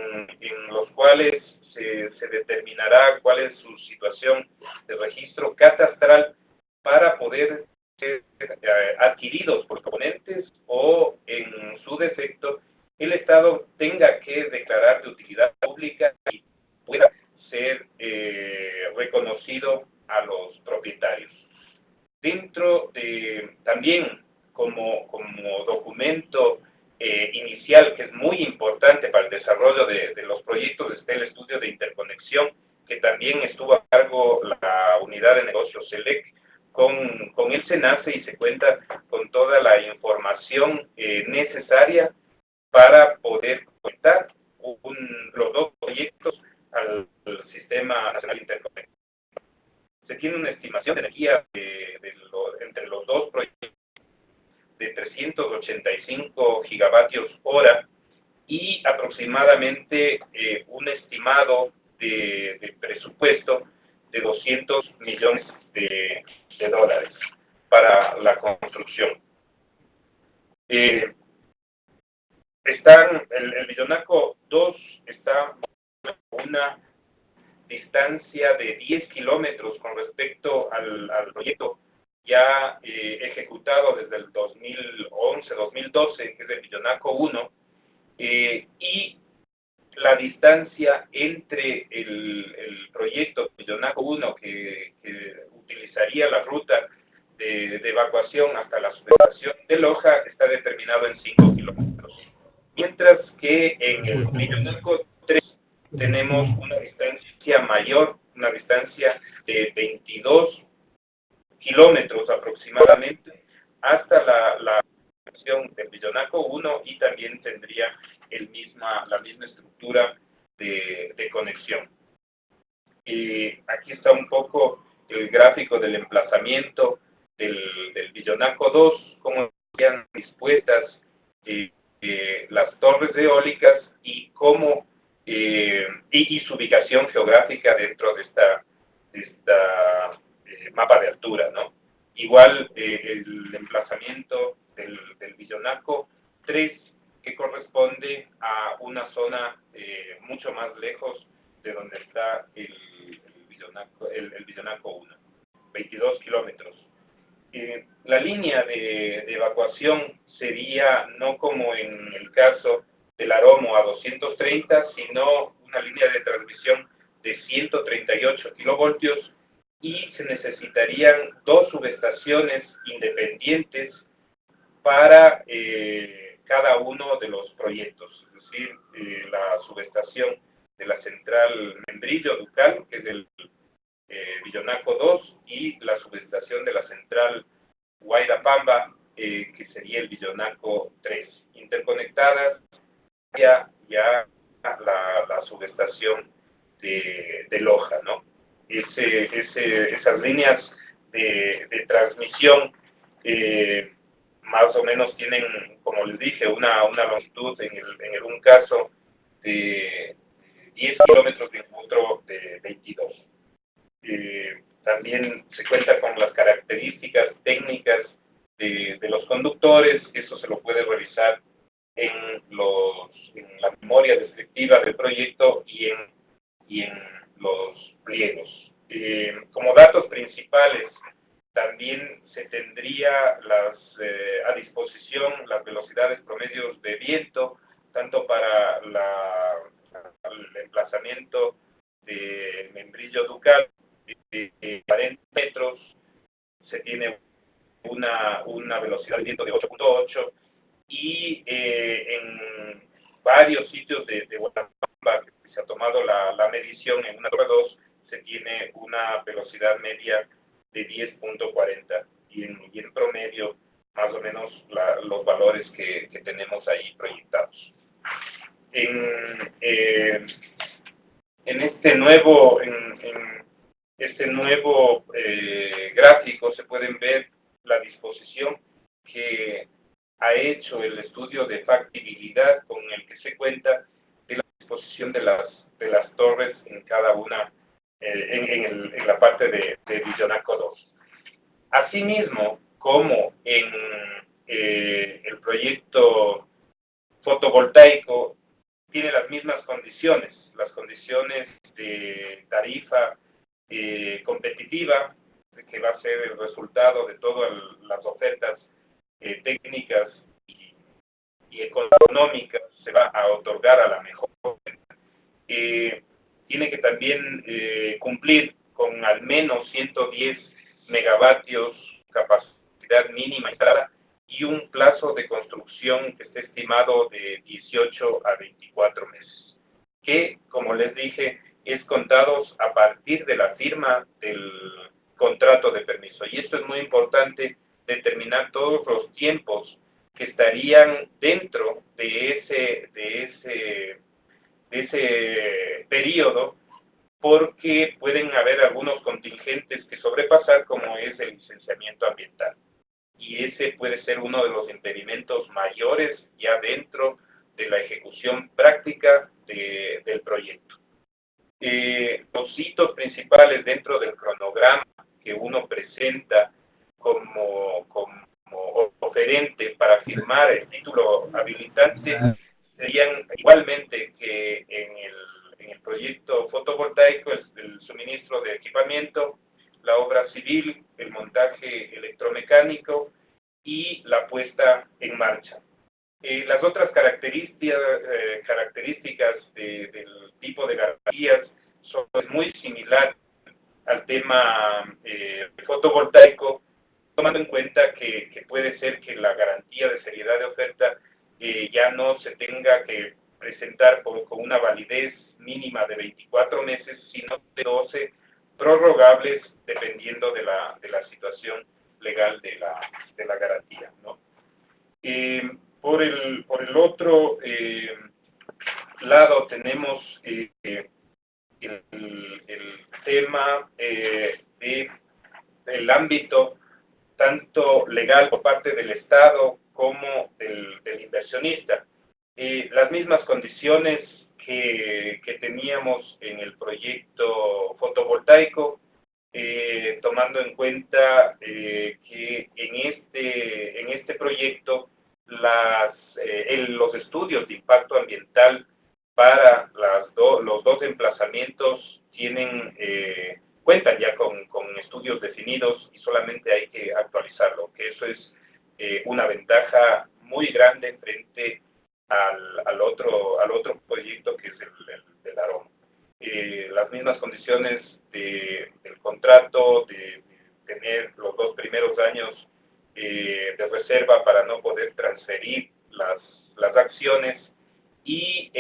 los cuales se determinará cuál es su situación de registro catastral para poder ser adquiridos por proponentes o, en su defecto, el Estado tenga que declarar de utilidad pública y pueda ser reconocido a los propietarios. Dentro de, también como documento inicial, que es muy importante para el desarrollo de los proyectos, está el estudio de interconexión, que también estuvo a cargo la unidad de negocios SELEC con el SENACE, y se cuenta con toda la información necesaria para poder conectar los dos proyectos al Sistema Nacional de Interconexión. Se tiene una estimación de energía entre los dos proyectos de 385 gigavatios hora y aproximadamente un estimado de presupuesto de 200 millones de dólares para la construcción. El Villonaco 2 está a una distancia de 10 kilómetros con respecto al proyecto ya ejecutado desde el 2011-2012, que es el Villonaco 1, y la distancia entre el proyecto Villonaco 1, que utilizaría la ruta de evacuación hasta la subestación de Loja, está determinado en 5 kilómetros. Mientras que en el Villonaco 3 tenemos una distancia mayor, una distancia de 22 kilómetros aproximadamente, hasta la estación del Villonaco 1, y también tendría la misma estructura de conexión. Aquí está un poco el gráfico del emplazamiento del Villonaco 2, cómo están dispuestas las torres eólicas y cómo y su ubicación geográfica dentro de esta mapa de altura, ¿no? Igual el emplazamiento del Villonaco 3, que corresponde a una zona mucho más lejos de donde está el Villonaco 1, 22 kilómetros. La línea de evacuación sería no como en el caso del Aromo a 230, sino una línea de transmisión de 138 kilovoltios, y se necesitarían dos subestaciones independientes para cada uno de los proyectos, es decir, la subestación de la central Membrillo Ducal, que es el Villonaco 2, y la subestación de la central Guairapamba, que sería el Villonaco 3, interconectadas ya la subestación de Loja, ¿no? Esas líneas de transmisión más o menos tienen, como les dije, una longitud en un caso de 10 kilómetros y en otro de 22. También se cuenta con las características técnicas de los conductores, que eso se lo puede revisar en la memoria descriptiva del proyecto y en los pliegos. Como datos principales, también se tendría a disposición las velocidades promedios viento, tanto para el emplazamiento del membrillo ducal de 40 metros, se tiene una velocidad de viento de 8.8 y en varios sitios de Guatemala que se ha tomado la medición en una torre 2 se tiene una velocidad media de 10.40 y en promedio más o menos los valores que tenemos ahí proyectados. En este nuevo gráfico se pueden ver la disposición que ha hecho el estudio de factibilidad con el que se cuenta de la disposición de las torres en cada una en la parte de Villonaco 2. Asimismo, como en el proyecto fotovoltaico tiene las mismas condiciones, las condiciones de tarifa competitiva, que va a ser el resultado de todas las ofertas técnicas y económicas, se va a otorgar a la mejor. Tiene que también cumplir con al menos 110 megavatios capacidad mínima instalada y un plazo de construcción que esté estimado de 18 a 24 meses, que, como les dije, es contados a partir de la firma del contrato de permiso. Y esto es muy importante, determinar todos los tiempos que estarían dentro de ese periodo, porque pueden haber algunos contingentes que sobrepasar, como es el licenciamiento ambiental. Y ese puede ser uno de los impedimentos mayores ya dentro de la ejecución práctica del proyecto. Los hitos principales dentro del cronograma que uno presenta como oferente para firmar el título habilitante serían igualmente que en el proyecto fotovoltaico el suministro de equipamiento, la obra civil, el montaje electromecánico y la puesta en marcha. Las otras características del tipo de garantías son muy similar al tema fotovoltaico, tomando en cuenta que puede ser que la garantía de seriedad de oferta ya no se tenga que presentar con una validez mínima de 24 meses, sino de 12 prorrogables dependiendo de la situación legal de la garantía, ¿no? Por el otro lado tenemos el tema del ámbito tanto legal por parte del Estado como del inversionista. Las mismas condiciones que teníamos en el proyecto fotovoltaico, tomando en cuenta que en este proyecto los estudios de impacto ambiental para los dos emplazamientos cuentan ya con estudios definidos y solamente hay que actualizarlo, que eso es una ventaja muy grande frente al otro proyecto que es el aroma. Las mismas condiciones del contrato, de tener los 2 primeros años de reserva para no poder transferir las acciones, y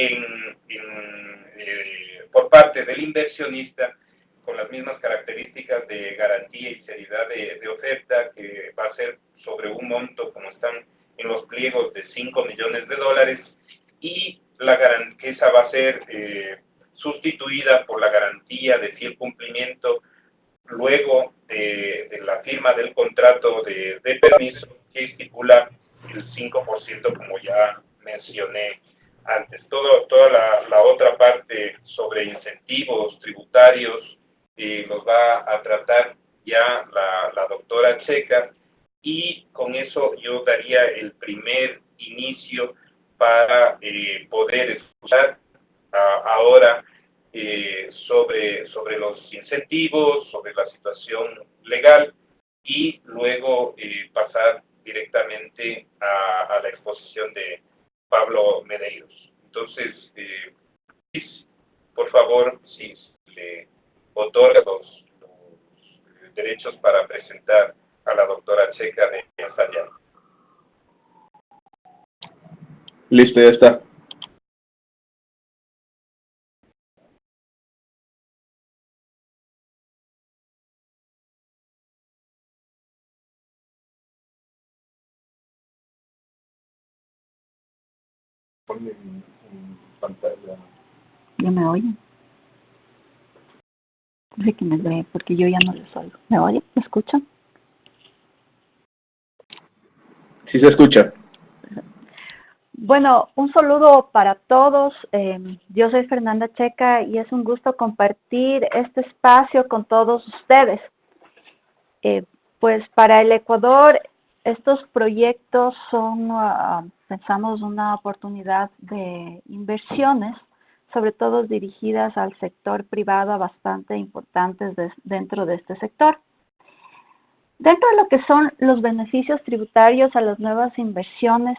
por parte del inversionista con las mismas características de garantía y seriedad de oferta, que va a ser sobre un monto como están en los pliegos de $5 millones, y que esa va a ser sustituida por la garantía de fiel cumplimiento luego de la firma del contrato de permiso, que estipula el 5%, como ya mencioné antes. Toda la otra parte sobre incentivos tributarios los va a tratar ya la doctora Checa, y con eso yo daría el primer inicio para poder escuchar ahora sobre los incentivos, sobre la situación legal, y luego pasar directamente a la exposición de Pablo Medeiros. Entonces, por favor, si le otorga los derechos para presentar a la doctora Checa de Ensayar. Listo, ya está. Ponle en pantalla. ¿Ya me oyen? Dice que me ve, porque yo ya no les oigo. ¿Me oyen? ¿Me escuchan? Sí se escucha. Bueno, un saludo para todos. Yo soy Fernanda Checa y es un gusto compartir este espacio con todos ustedes. Pues para el Ecuador, estos proyectos son, pensamos, una oportunidad de inversiones, sobre todo dirigidas al sector privado, bastante importantes dentro de este sector. Dentro de lo que son los beneficios tributarios a las nuevas inversiones,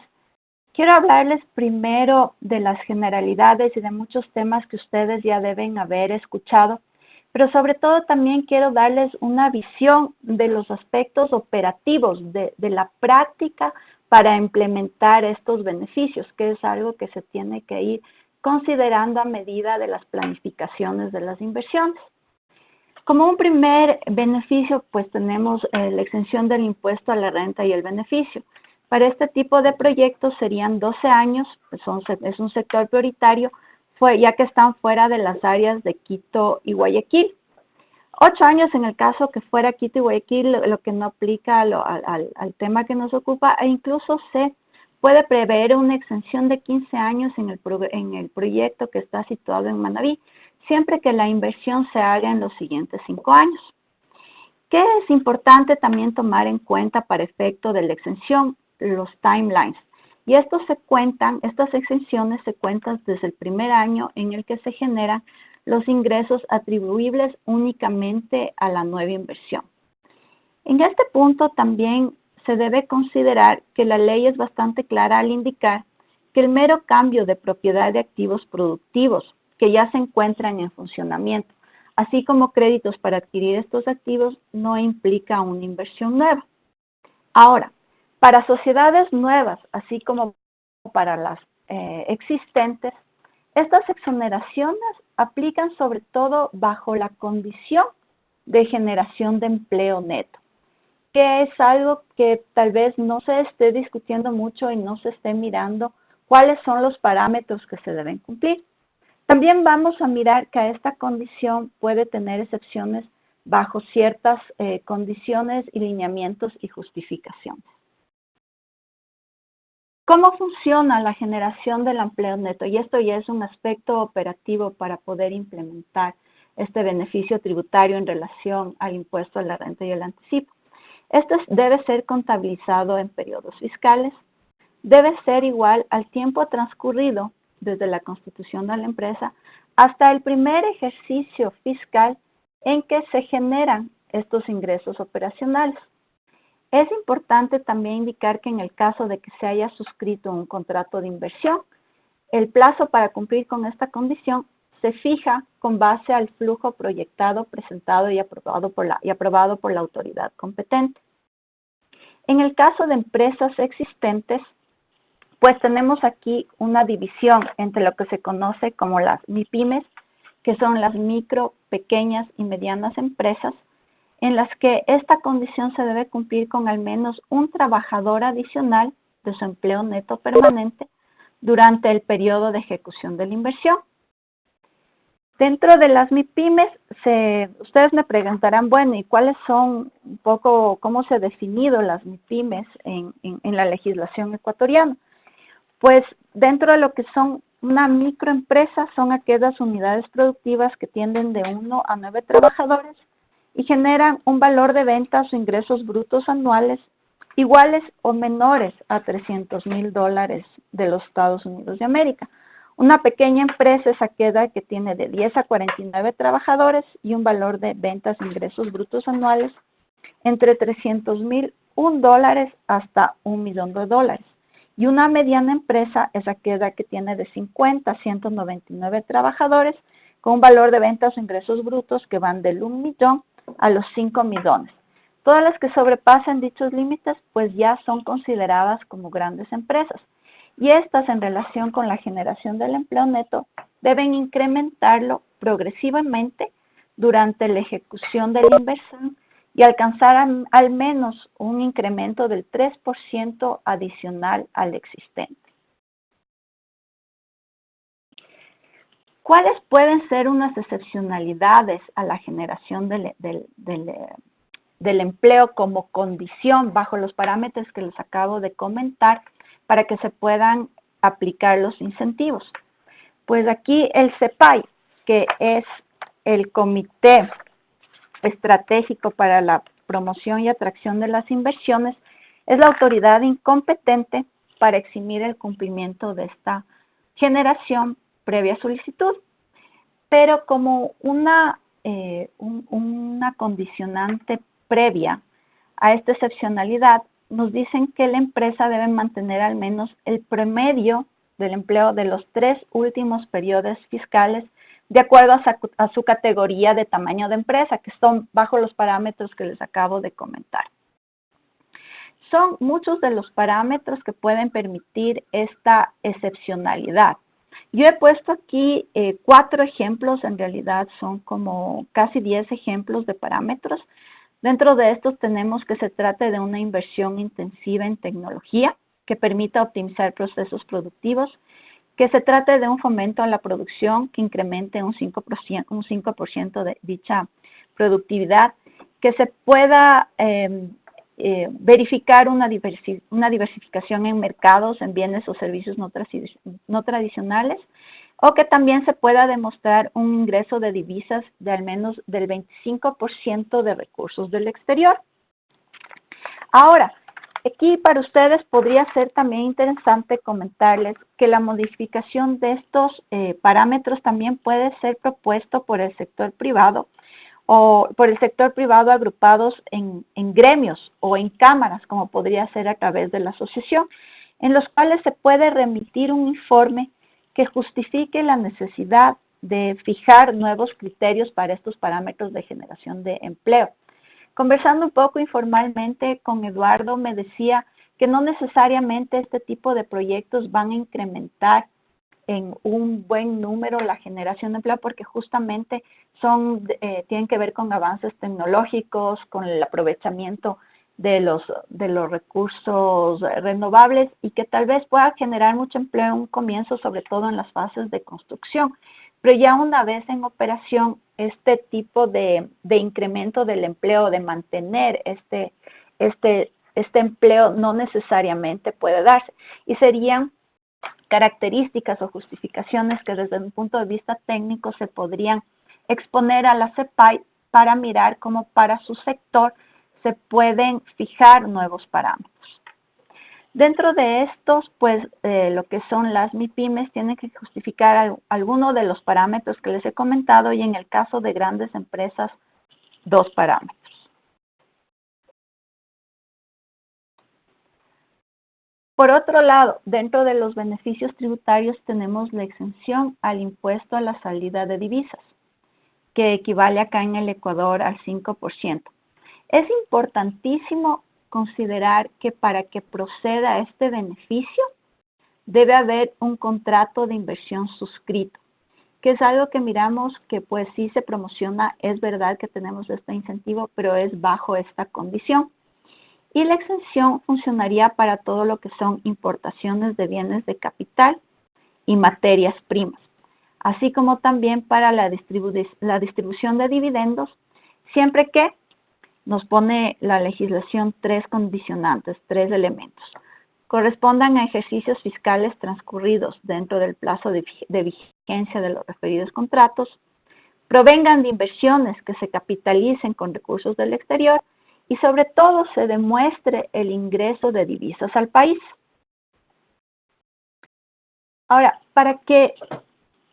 quiero hablarles primero de las generalidades y de muchos temas que ustedes ya deben haber escuchado, pero sobre todo también quiero darles una visión de los aspectos operativos de la práctica para implementar estos beneficios, que es algo que se tiene que ir considerando a medida de las planificaciones de las inversiones. Como un primer beneficio, pues tenemos la exención del impuesto a la renta y el beneficio. Para este tipo de proyectos serían 12 años, pues es un sector prioritario, ya que están fuera de las áreas de Quito y Guayaquil. 8 años en el caso que fuera Quito y Guayaquil, lo que no aplica al tema que nos ocupa, e incluso se puede prever una exención de 15 años en el proyecto que está situado en Manabí, siempre que la inversión se haga en los siguientes 5 años. ¿Qué es importante también tomar en cuenta para efecto de la exención? Los timelines. Y estas exenciones se cuentan desde el primer año en el que se generan los ingresos atribuibles únicamente a la nueva inversión. En este punto también se debe considerar que la ley es bastante clara al indicar que el mero cambio de propiedad de activos productivos que ya se encuentran en funcionamiento, así como créditos para adquirir estos activos, no implica una inversión nueva. Ahora, para sociedades nuevas, así como para las existentes, estas exoneraciones aplican sobre todo bajo la condición de generación de empleo neto, que es algo que tal vez no se esté discutiendo mucho y no se esté mirando cuáles son los parámetros que se deben cumplir. También vamos a mirar que a esta condición puede tener excepciones bajo ciertas condiciones y lineamientos y justificaciones. ¿Cómo funciona la generación del empleo neto? Y esto ya es un aspecto operativo para poder implementar este beneficio tributario en relación al impuesto a la renta y el anticipo. Esto debe ser contabilizado en periodos fiscales, debe ser igual al tiempo transcurrido desde la constitución de la empresa hasta el primer ejercicio fiscal en que se generan estos ingresos operacionales. Es importante también indicar que en el caso de que se haya suscrito un contrato de inversión, el plazo para cumplir con esta condición se fija con base al flujo proyectado, presentado y aprobado por la autoridad competente. En el caso de empresas existentes, pues tenemos aquí una división entre lo que se conoce como las MIPYMES, que son las micro, pequeñas y medianas empresas, en las que esta condición se debe cumplir con al menos un trabajador adicional de su empleo neto permanente durante el periodo de ejecución de la inversión. Dentro de las MIPYMES, ustedes me preguntarán, bueno, ¿y cuáles son un poco, cómo se han definido las MIPYMES en la legislación ecuatoriana? Pues dentro de lo que son una microempresa son aquellas unidades productivas que tienden de 1 a 9 trabajadores y generan un valor de ventas o ingresos brutos anuales iguales o menores a $300,000 de los Estados Unidos de América. Una pequeña empresa es aquella que tiene de 10 a 49 trabajadores y un valor de ventas e ingresos brutos anuales entre $300,001 hasta $1,000,000. Y una mediana empresa es aquella que tiene de 50 a 199 trabajadores con un valor de ventas o ingresos brutos que van del 1 millón a los 5 millones. Todas las que sobrepasen dichos límites pues ya son consideradas como grandes empresas. Y estas, en relación con la generación del empleo neto, deben incrementarlo progresivamente durante la ejecución de la inversión y alcanzar al menos un incremento del 3% adicional al existente. ¿Cuáles pueden ser unas excepcionalidades a la generación del empleo como condición bajo los parámetros que les acabo de comentar para que se puedan aplicar los incentivos? Pues aquí el CEPAI, que es el Comité Estratégico para la Promoción y Atracción de las Inversiones, es la autoridad incompetente para eximir el cumplimiento de esta generación previa solicitud. Pero como una condicionante previa a esta excepcionalidad, nos dicen que la empresa debe mantener al menos el promedio del empleo de los 3 últimos periodos fiscales de acuerdo a su categoría de tamaño de empresa, que son bajo los parámetros que les acabo de comentar. Son muchos de los parámetros que pueden permitir esta excepcionalidad. Yo he puesto aquí 4 ejemplos, en realidad son como casi 10 ejemplos de parámetros. Dentro de estos tenemos que se trate de una inversión intensiva en tecnología que permita optimizar procesos productivos, que se trate de un fomento a la producción que incremente un 5% de dicha productividad, que se pueda verificar una diversificación en mercados, en bienes o servicios no tradicionales, o que también se pueda demostrar un ingreso de divisas de al menos del 25% de recursos del exterior. Ahora, aquí para ustedes podría ser también interesante comentarles que la modificación de estos parámetros también puede ser propuesto por el sector privado o por el sector privado agrupados en gremios o en cámaras, como podría ser a través de la asociación, en los cuales se puede remitir un informe que justifique la necesidad de fijar nuevos criterios para estos parámetros de generación de empleo. Conversando un poco informalmente con Eduardo, me decía que no necesariamente este tipo de proyectos van a incrementar en un buen número la generación de empleo porque justamente tienen que ver con avances tecnológicos, con el aprovechamiento de los recursos renovables y que tal vez pueda generar mucho empleo en un comienzo, sobre todo en las fases de construcción. Pero ya una vez en operación, este tipo de incremento del empleo, de mantener este empleo, no necesariamente puede darse. Y serían características o justificaciones que desde un punto de vista técnico se podrían exponer a la CEPAI para mirar cómo para su sector se pueden fijar nuevos parámetros. Dentro de estos, pues lo que son las MIPYMES tienen que justificar alguno de los parámetros que les he comentado y en el caso de grandes empresas, 2 parámetros. Por otro lado, dentro de los beneficios tributarios tenemos la exención al impuesto a la salida de divisas, que equivale acá en el Ecuador al 5%. Es importantísimo considerar que para que proceda este beneficio debe haber un contrato de inversión suscrito, que es algo que miramos que pues sí se promociona, es verdad que tenemos este incentivo, pero es bajo esta condición. Y la exención funcionaría para todo lo que son importaciones de bienes de capital y materias primas, así como también para la distribución de dividendos, siempre que nos pone la legislación 3 condicionantes, 3 elementos. Correspondan a ejercicios fiscales transcurridos dentro del plazo de vigencia de los referidos contratos, provengan de inversiones que se capitalicen con recursos del exterior y sobre todo se demuestre el ingreso de divisas al país. Ahora, para que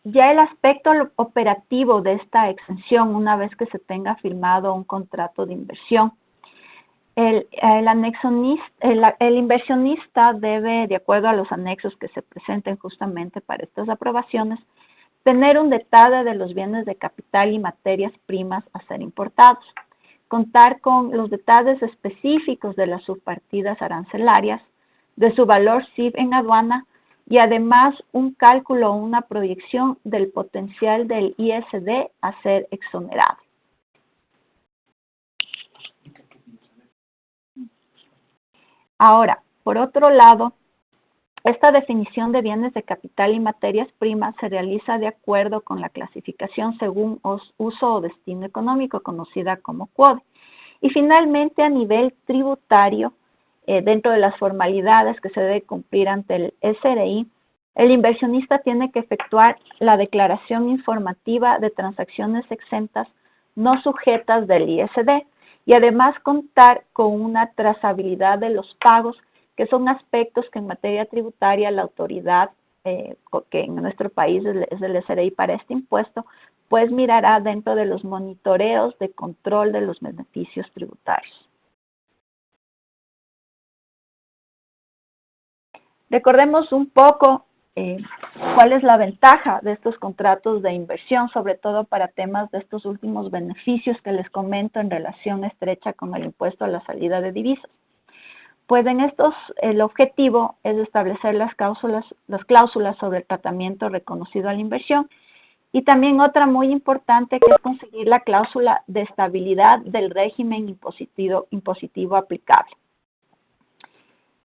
ya el aspecto operativo de esta exención, una vez que se tenga firmado un contrato de inversión, el inversionista debe, de acuerdo a los anexos que se presenten justamente para estas aprobaciones, tener un detalle de los bienes de capital y materias primas a ser importados, contar con los detalles específicos de las subpartidas arancelarias, de su valor CIF en aduana y además un cálculo o una proyección del potencial del ISD a ser exonerado. Ahora, por otro lado, esta definición de bienes de capital y materias primas se realiza de acuerdo con la clasificación según uso o destino económico, conocida como CUODE. Y finalmente, a nivel tributario, dentro de las formalidades que se debe cumplir ante el SRI, el inversionista tiene que efectuar la declaración informativa de transacciones exentas no sujetas del ISD y además contar con una trazabilidad de los pagos, que son aspectos que en materia tributaria la autoridad, que en nuestro país es el SRI para este impuesto, pues mirará dentro de los monitoreos de control de los beneficios tributarios. Recordemos un poco cuál es la ventaja de estos contratos de inversión, sobre todo para temas de estos últimos beneficios que les comento en relación estrecha con el impuesto a la salida de divisas. Pues en estos, el objetivo es establecer las cláusulas sobre el tratamiento reconocido a la inversión y también otra muy importante, que es conseguir la cláusula de estabilidad del régimen impositivo aplicable.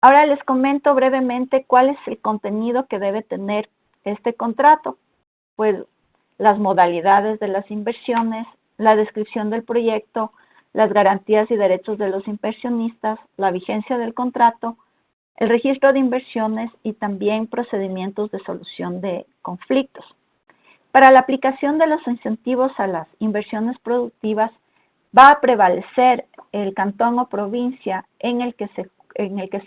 Ahora les comento brevemente cuál es el contenido que debe tener este contrato. Pues las modalidades de las inversiones, la descripción del proyecto, las garantías y derechos de los inversionistas, la vigencia del contrato, el registro de inversiones y también procedimientos de solución de conflictos. Para la aplicación de los incentivos a las inversiones productivas, va a prevalecer el cantón o provincia en el que se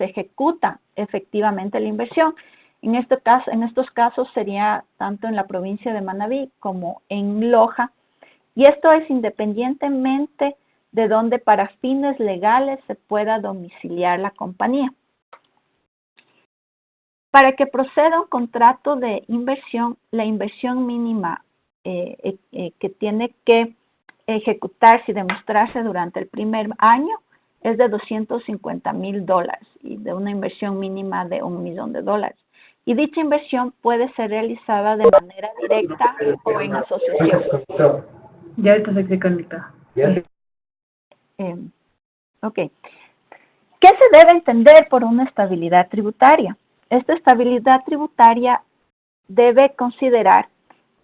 ejecuta efectivamente la inversión. En estos casos sería tanto en la provincia de Manabí como en Loja, y esto es independientemente de donde para fines legales se pueda domiciliar la compañía. Para que proceda un contrato de inversión, la inversión mínima que tiene que ejecutarse y demostrarse durante el primer año es de $250,000 y de una inversión mínima de $1 millón. Y dicha inversión puede ser realizada de manera directa o en asociación. Ya ahorita se conecta. Ok. ¿Qué se debe entender por una estabilidad tributaria? Esta estabilidad tributaria debe considerar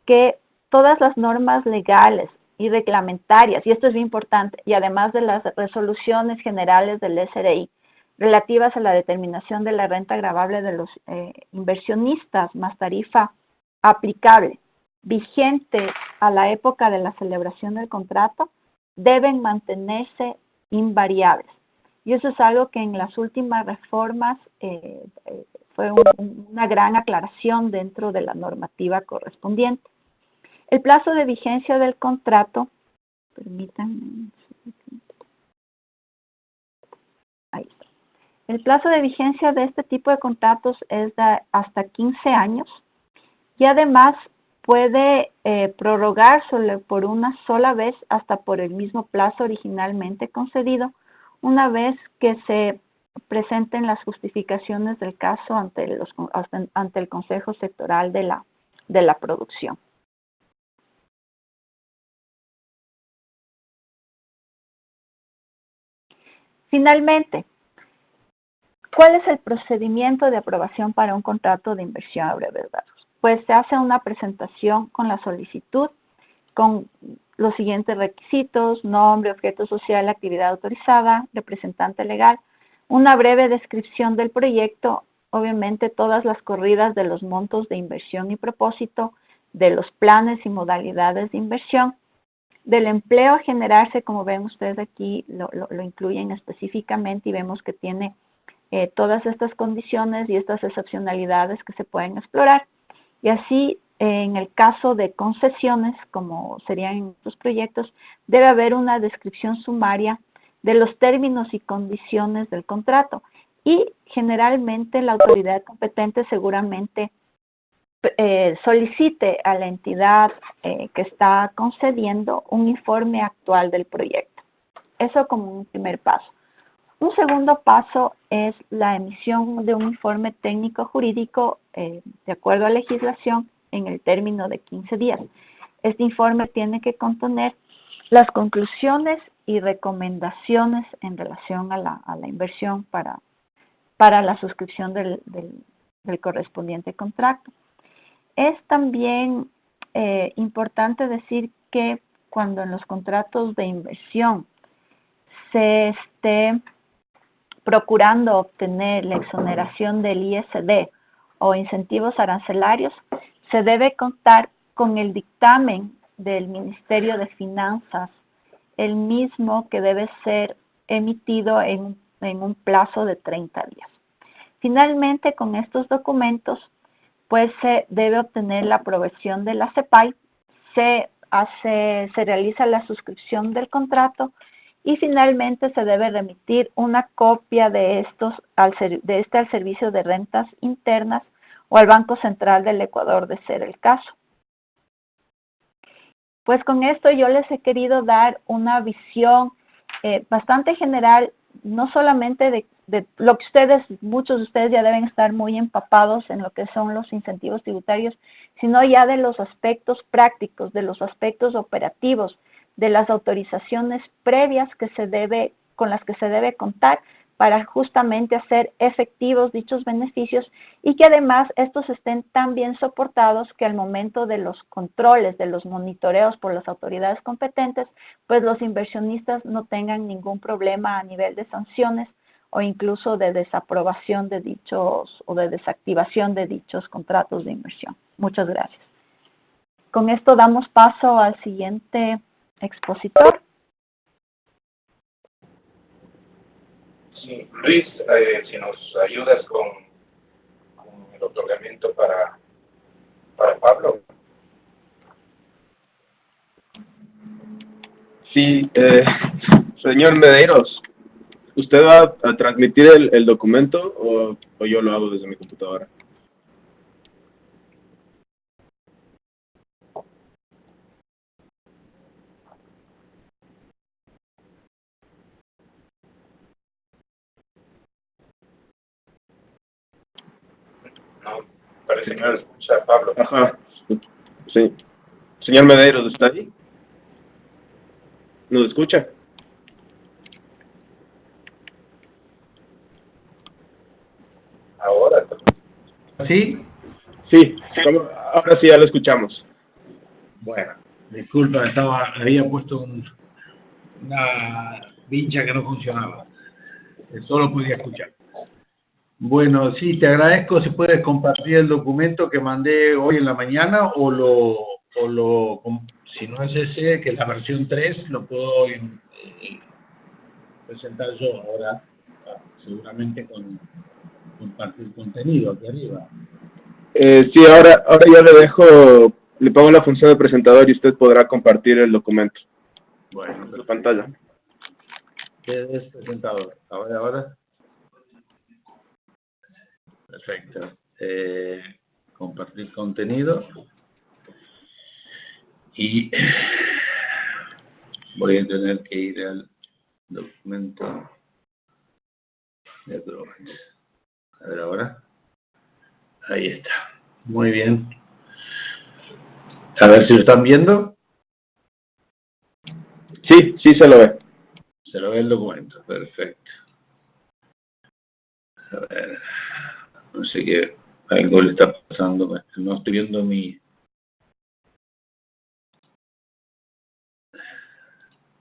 que todas las normas legales y reglamentarias, y esto es bien importante, y además de las resoluciones generales del SRI relativas a la determinación de la renta gravable de los inversionistas más tarifa aplicable vigente a la época de la celebración del contrato, deben mantenerse invariables. Y eso es algo que en las últimas reformas fue una gran aclaración dentro de la normativa correspondiente. El plazo de vigencia del contrato, permítanme, ahí está. El plazo de vigencia de este tipo de contratos es de hasta 15 años y además puede prorrogarse por una sola vez hasta por el mismo plazo originalmente concedido, una vez que se presenten las justificaciones del caso ante el Consejo Sectorial de la Producción. Finalmente, ¿cuál es el procedimiento de aprobación para un contrato de inversión a breves plazos? Pues se hace una presentación con la solicitud, con los siguientes requisitos: nombre, objeto social, actividad autorizada, representante legal, una breve descripción del proyecto, obviamente todas las corridas de los montos de inversión y propósito, de los planes y modalidades de inversión, del empleo a generarse, como ven ustedes aquí, lo incluyen específicamente y vemos que tiene todas estas condiciones y estas excepcionalidades que se pueden explorar. Y así, en el caso de concesiones, como serían en estos proyectos, debe haber una descripción sumaria de los términos y condiciones del contrato. Y generalmente la autoridad competente seguramente solicite a la entidad que está concediendo un informe actual del proyecto. Eso como un primer paso. Un segundo paso es la emisión de un informe técnico jurídico de acuerdo a legislación en el término de 15 días. Este informe tiene que contener las conclusiones y recomendaciones en relación a la inversión para la suscripción del correspondiente contrato. Es también importante decir que cuando en los contratos de inversión se esté procurando obtener la exoneración del ISD o incentivos arancelarios, se debe contar con el dictamen del Ministerio de Finanzas, el mismo que debe ser emitido en un plazo de 30 días. Finalmente, con estos documentos, pues se debe obtener la aprobación de la CEPAI, se realiza la suscripción del contrato y finalmente se debe remitir una copia de al Servicio de Rentas Internas o al Banco Central del Ecuador, de ser el caso. Pues con esto yo les he querido dar una visión bastante general, no solamente de lo que muchos de ustedes ya deben estar muy empapados en lo que son los incentivos tributarios, sino ya de los aspectos prácticos, de los aspectos operativos, de las autorizaciones previas con las que se debe contar para justamente hacer efectivos dichos beneficios y que además estos estén tan bien soportados que al momento de los controles, de los monitoreos por las autoridades competentes, pues los inversionistas no tengan ningún problema a nivel de sanciones o incluso de desaprobación de dichos o de desactivación de dichos contratos de inversión. Muchas gracias. Con esto damos paso al siguiente expositor. Sí, Luis, si nos ayudas con el otorgamiento para Pablo. Sí, señor Medeiros, ¿usted va a transmitir el documento o yo lo hago desde mi computadora? No, parece que no escucha a Pablo. Ajá, sí. Señor Medeiros, ¿está ahí? ¿Nos escucha? Ahora. ¿Sí? Sí, ahora sí ya lo escuchamos. Bueno, disculpa, había puesto una vincha que no funcionaba. Solo podía escuchar. Bueno, sí, te agradezco si puedes compartir el documento que mandé hoy en la mañana si no es ese, que es la versión 3, lo puedo presentar yo ahora, seguramente con compartir contenido aquí arriba. Sí, ahora yo le pongo la función de presentador y usted podrá compartir el documento. Bueno, En su pantalla. ¿Qué es presentador? Ahora. Perfecto. Compartir contenido. Y voy a tener que ir al documento de Drawings. A ver ahora. Ahí está. Muy bien. A ver si lo están viendo. Sí, se lo ve. Se lo ve el documento. Perfecto. A ver. No sé qué. Algo le está pasando. No estoy viendo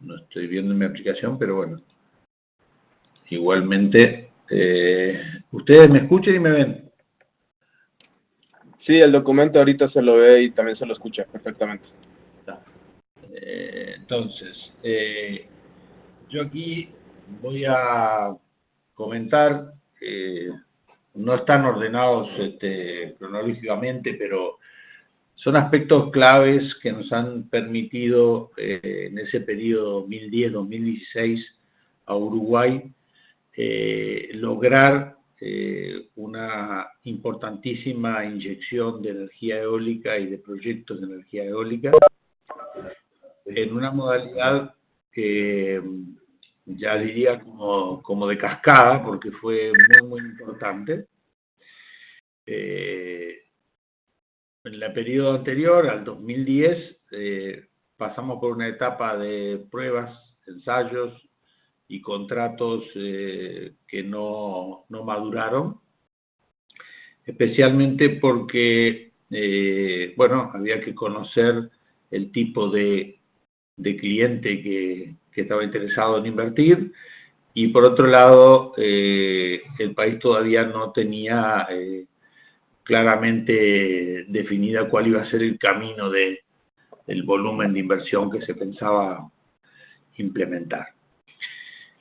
No estoy viendo mi aplicación, pero bueno. Igualmente, ustedes me escuchan y me ven. Sí, el documento ahorita se lo ve y también se lo escucha perfectamente. Entonces, yo aquí voy a comentar, no están ordenados cronológicamente, pero son aspectos claves que nos han permitido en ese periodo 2010-2016 a Uruguay lograr una importantísima inyección de energía eólica y de proyectos de energía eólica en una modalidad que ya diría como de cascada, porque fue muy importante. En el periodo anterior, al 2010, pasamos por una etapa de pruebas, ensayos y contratos que no maduraron, especialmente porque, bueno, había que conocer el tipo de cliente que estaba interesado en invertir, y por otro lado, el país todavía no tenía claramente definida cuál iba a ser el camino del volumen de inversión que se pensaba implementar.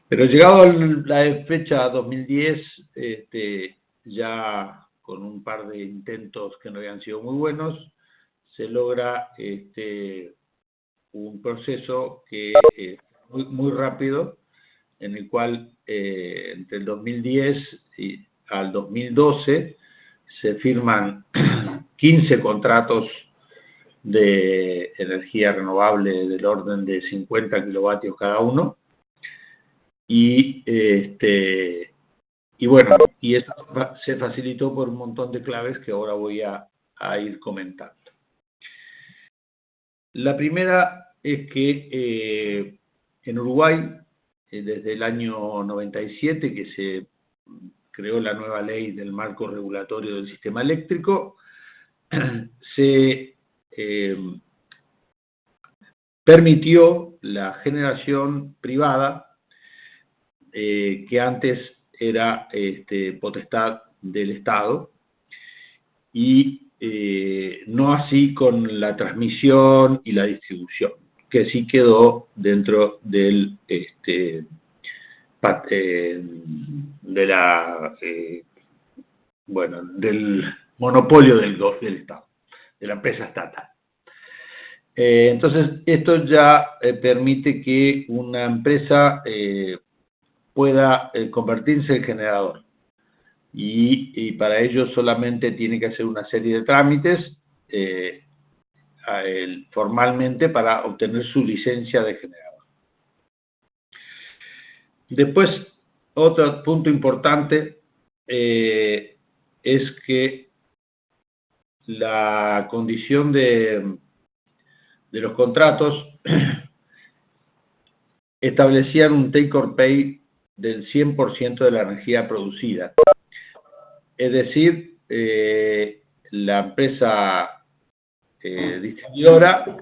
Pero llegado a la fecha 2010, ya con un par de intentos que no habían sido muy buenos, se logra un proceso que es muy rápido, en el cual entre el 2010 y al 2012 se firman 15 contratos de energía renovable del orden de 50 kilovatios cada uno, y bueno, y esto se facilitó por un montón de claves que ahora voy a ir comentando. La primera es que en Uruguay, desde el año 97, que se creó la nueva ley del marco regulatorio del sistema eléctrico, se permitió la generación privada, que antes era potestad del Estado, y no así con la transmisión y la distribución, que sí quedó dentro del del monopolio del Estado, de la empresa estatal. Entonces, esto ya permite que una empresa pueda convertirse en generador, y para ello solamente tiene que hacer una serie de trámites formalmente para obtener su licencia de generador. Después, otro punto importante es que la condición de los contratos establecían un take or pay del 100% de la energía producida. Es decir, la empresa distribuidora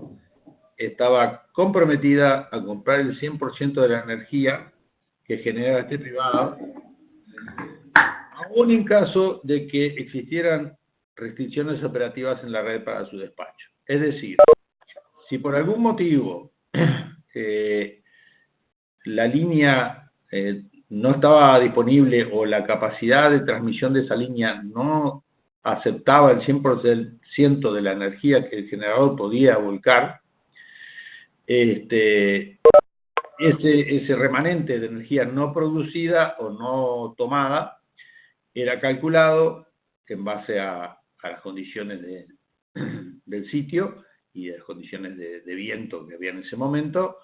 estaba comprometida a comprar el 100% de la energía que genera privado, aún en caso de que existieran restricciones operativas en la red para su despacho. Es decir, si por algún motivo la línea no estaba disponible, o la capacidad de transmisión de esa línea no aceptaba el 100% de la energía que el generador podía volcar, ese remanente de energía no producida o no tomada era calculado en base a las condiciones del sitio y de las condiciones de viento que había en ese momento,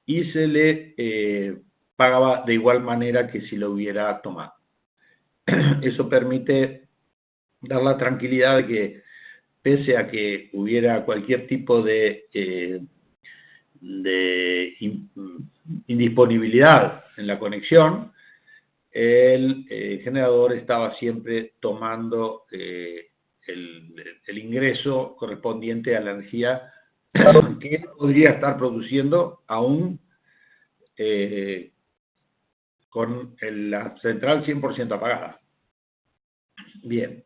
y se le pagaba de igual manera que si lo hubiera tomado. Eso permite dar la tranquilidad de que, pese a que hubiera cualquier tipo de indisponibilidad en la conexión, el generador estaba siempre tomando el ingreso correspondiente a la energía que podría estar produciendo aún con la central 100% apagada. Bien.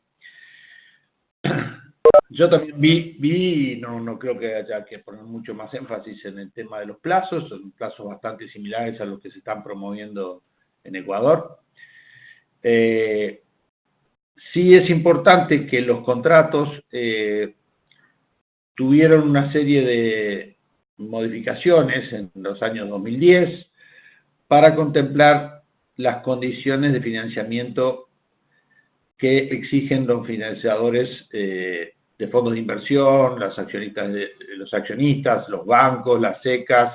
Yo también vi, no creo que haya que poner mucho más énfasis en el tema de los plazos, son plazos bastante similares a los que se están promoviendo en Ecuador. Sí es importante que los contratos tuvieron una serie de modificaciones en los años 2010 para contemplar las condiciones de financiamiento que exigen los financiadores de fondos de inversión, los accionistas, los bancos, las SECAs,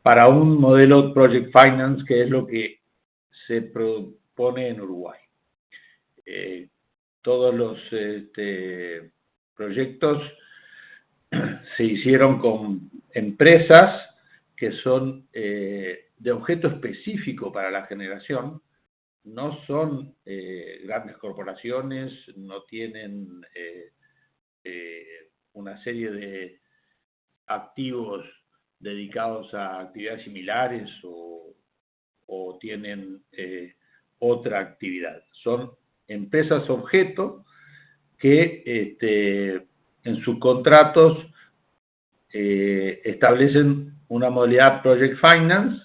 para un modelo Project Finance, que es lo que se propone en Uruguay. Todos los proyectos se hicieron con empresas que son de objeto específico para la generación, no son grandes corporaciones, no tienen una serie de activos dedicados a actividades similares o tienen otra actividad. Son empresas objeto que en sus contratos establecen una modalidad Project Finance,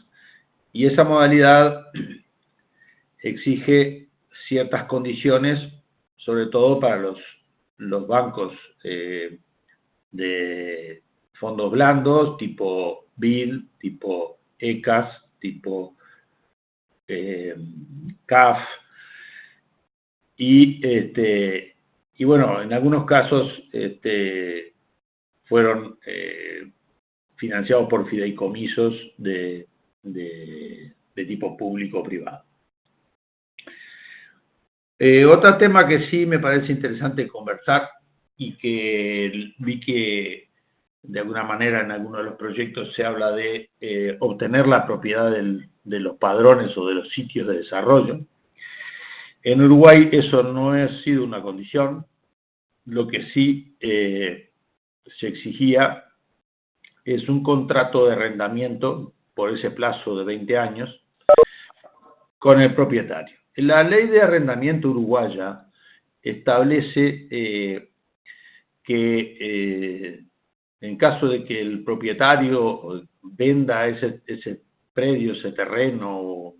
y esa modalidad exige ciertas condiciones, sobre todo para los bancos de fondos blandos, tipo BID, tipo ECAS, tipo CAF, y bueno, en algunos casos fueron financiados por fideicomisos de tipo público o privado. Otro tema que sí me parece interesante conversar, y que vi que de alguna manera en algunos de los proyectos se habla de obtener la propiedad de los padrones o de los sitios de desarrollo. En Uruguay eso no ha sido una condición. Lo que sí se exigía es un contrato de arrendamiento por ese plazo de 20 años con el propietario. La ley de arrendamiento uruguaya establece que en caso de que el propietario venda ese predio, ese terreno,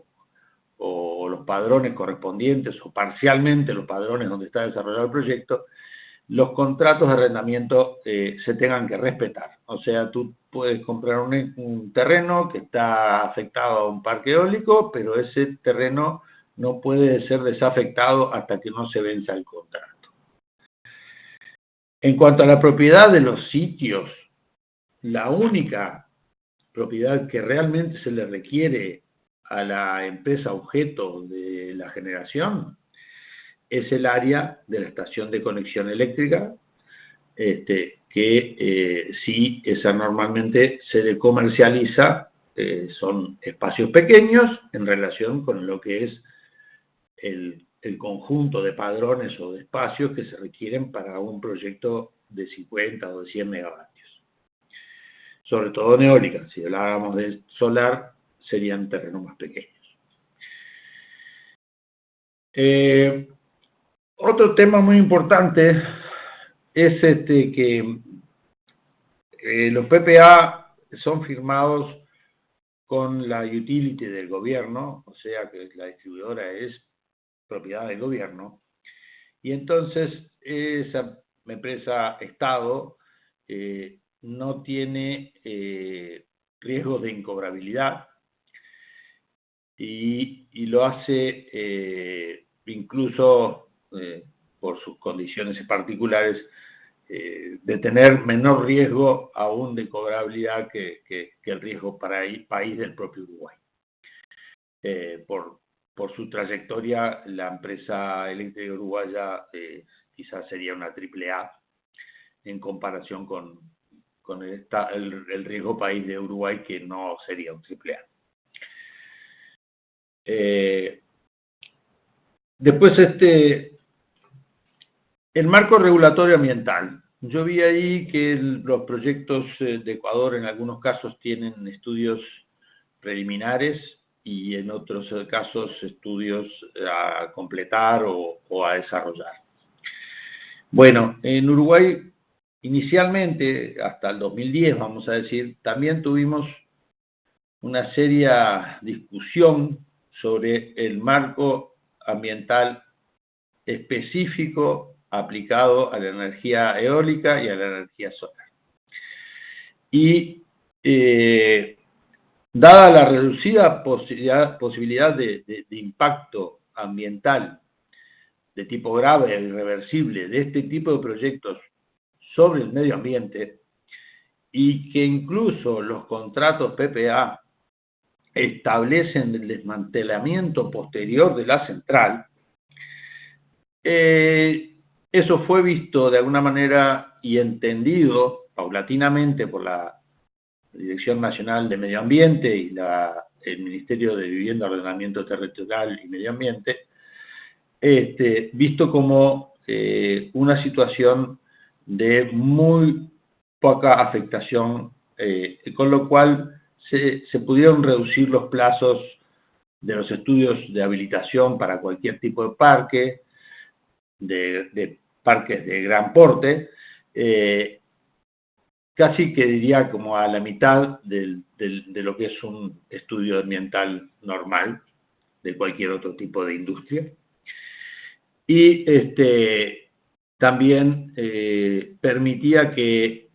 o los padrones correspondientes, o parcialmente los padrones donde está desarrollado el proyecto, los contratos de arrendamiento se tengan que respetar. O sea, tú puedes comprar un terreno que está afectado a un parque eólico, pero ese terreno no puede ser desafectado hasta que no se venza el contrato. En cuanto a la propiedad de los sitios, la única propiedad que realmente se le requiere a la empresa objeto de la generación es el área de la estación de conexión eléctrica, que sí, esa normalmente se comercializa, son espacios pequeños en relación con lo que es el conjunto de padrones o de espacios que se requieren para un proyecto de 50 o de 100 megavatios. Sobre todo en eólica. Si habláramos de solar, serían terrenos más pequeños. Otro tema muy importante es que los PPA son firmados con la utility del gobierno, o sea que la distribuidora es propiedad del gobierno, y entonces esa empresa Estado no tiene riesgos de incobrabilidad, y lo hace incluso por sus condiciones particulares, de tener menor riesgo aún de cobrabilidad que el riesgo para el país del propio Uruguay. Por su trayectoria, la empresa eléctrica uruguaya quizás sería una AAA en comparación con el riesgo país de Uruguay, que no sería un AAA. Después el marco regulatorio ambiental. Yo vi ahí que los proyectos de Ecuador en algunos casos tienen estudios preliminares y en otros casos estudios a completar o a desarrollar. Bueno, en Uruguay inicialmente, hasta el 2010 vamos a decir, también tuvimos una seria discusión sobre el marco ambiental específico aplicado a la energía eólica y a la energía solar. Y Dada la reducida posibilidad de impacto ambiental de tipo grave e irreversible de este tipo de proyectos sobre el medio ambiente, y que incluso los contratos PPA establecen el desmantelamiento posterior de la central, eso fue visto de alguna manera y entendido paulatinamente por la Dirección Nacional de Medio Ambiente y el Ministerio de Vivienda, Ordenamiento Territorial y Medio Ambiente, visto como una situación de muy poca afectación, con lo cual se pudieron reducir los plazos de los estudios de habilitación para cualquier tipo de parque, de parques de gran porte, casi que diría como a la mitad de lo que es un estudio ambiental normal de cualquier otro tipo de industria. Y también permitía que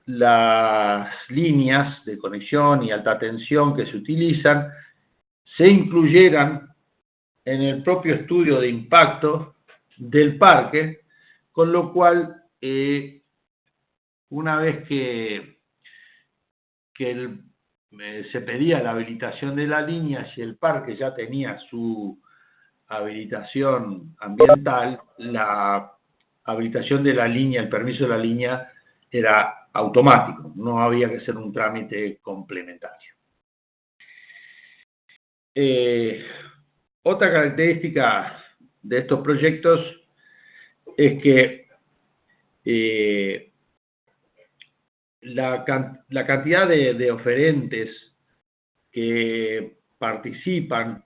las líneas de conexión y alta tensión que se utilizan se incluyeran en el propio estudio de impacto del parque, con lo cual una vez que se pedía la habilitación de la línea, si el parque ya tenía su habilitación ambiental, la habilitación de la línea, el permiso de la línea era automático, no había que hacer un trámite complementario. Otra característica de estos proyectos es que la cantidad de oferentes que participan,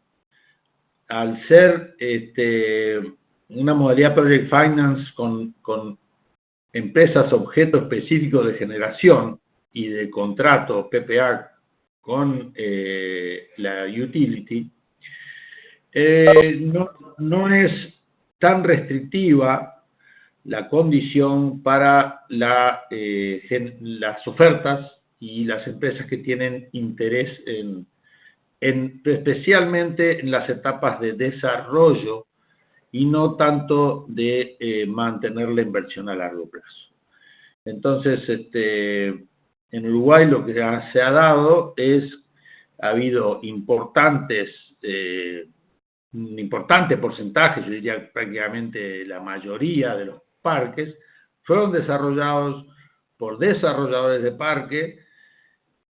al ser una modalidad Project Finance con empresas objeto específico de generación y de contrato PPA con la utility, no es tan restrictiva la condición para las ofertas y las empresas que tienen interés especialmente en las etapas de desarrollo y no tanto de mantener la inversión a largo plazo. Entonces, en Uruguay lo que se ha dado ha habido un importante porcentaje, yo diría prácticamente la mayoría de los parques, fueron desarrollados por desarrolladores de parque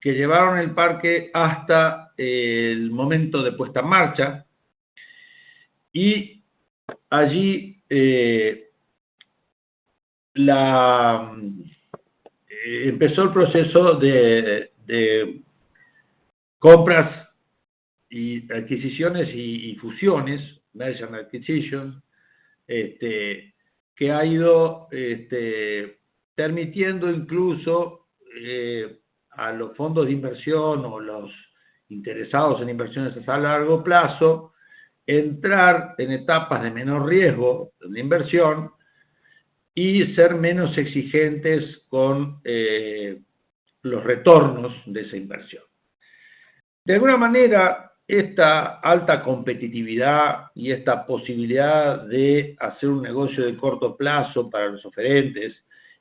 que llevaron el parque hasta el momento de puesta en marcha, y allí empezó el proceso de compras y adquisiciones y fusiones, merger and acquisition, que ha ido permitiendo incluso a los fondos de inversión o los interesados en inversiones a largo plazo entrar en etapas de menor riesgo de inversión y ser menos exigentes con los retornos de esa inversión. De alguna manera, esta alta competitividad y esta posibilidad de hacer un negocio de corto plazo para los oferentes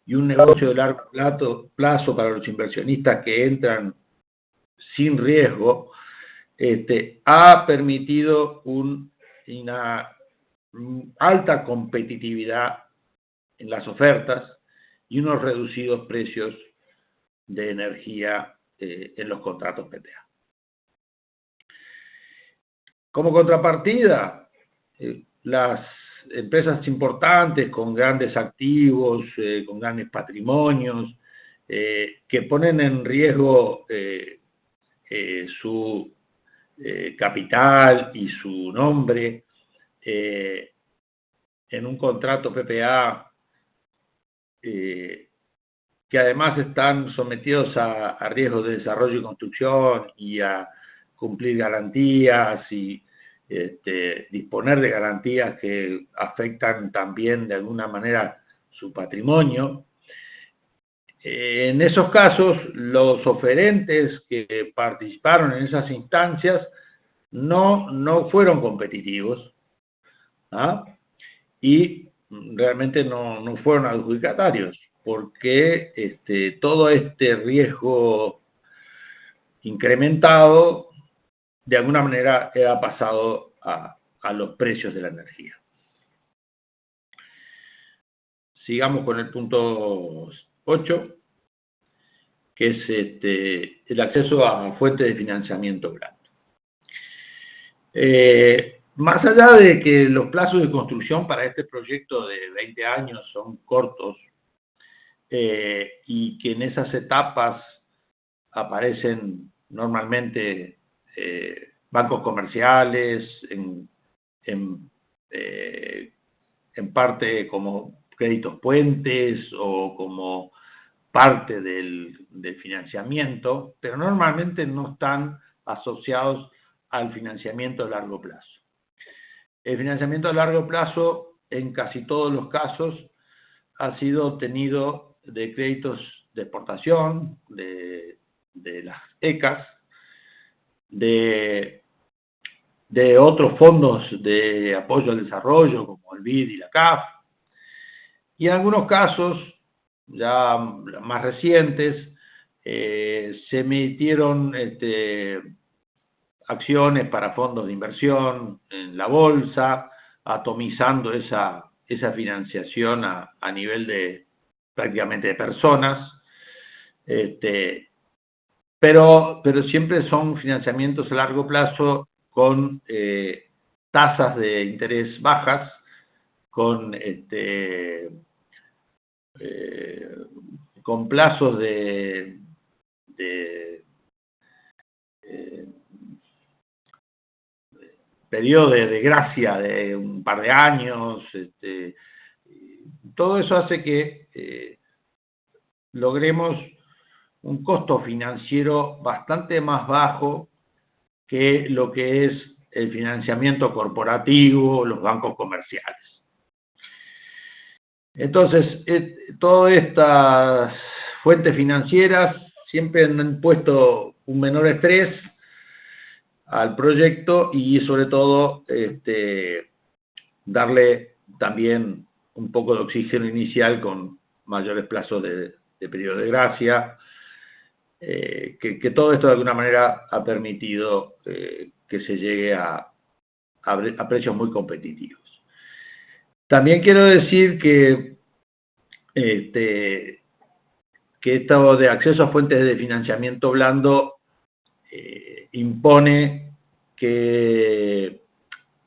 y un negocio de largo plazo para los inversionistas que entran sin riesgo, ha permitido una alta competitividad en las ofertas y unos reducidos precios de energía en los contratos PPA. Como contrapartida, las empresas importantes con grandes activos, con grandes patrimonios, que ponen en riesgo su capital y su nombre en un contrato PPA, que además están sometidos a riesgos de desarrollo y construcción y a cumplir garantías y disponer de garantías que afectan también de alguna manera su patrimonio, En esos casos, los oferentes que participaron en esas instancias no fueron competitivos, ¿ah? Y realmente no fueron adjudicatarios, porque todo este riesgo incrementado de alguna manera era pasado a los precios de la energía. Sigamos con el punto 8, que es el acceso a fuentes de financiamiento blando. Más allá de que los plazos de construcción para este proyecto de 20 años son cortos, y que en esas etapas aparecen normalmente bancos comerciales, en parte como créditos puentes o como parte del financiamiento, pero normalmente no están asociados al financiamiento a largo plazo. El financiamiento a largo plazo, en casi todos los casos, ha sido obtenido de créditos de exportación, de las ECAs, de otros fondos de apoyo al desarrollo, como el BID y la CAF, y en algunos casos, ya más recientes, se emitieron acciones para fondos de inversión en la bolsa, atomizando esa financiación a nivel de prácticamente de personas, pero siempre son financiamientos a largo plazo con tasas de interés bajas, con plazos de periodo de gracia de un par de años. Todo eso hace que logremos un costo financiero bastante más bajo que lo que es el financiamiento corporativo, los bancos comerciales. Entonces, todas estas fuentes financieras siempre han puesto un menor estrés al proyecto y sobre todo darle también un poco de oxígeno inicial con mayores plazos de periodo de gracia, que todo esto de alguna manera ha permitido que se llegue a precios muy competitivos. También quiero decir que esto de acceso a fuentes de financiamiento blando impone que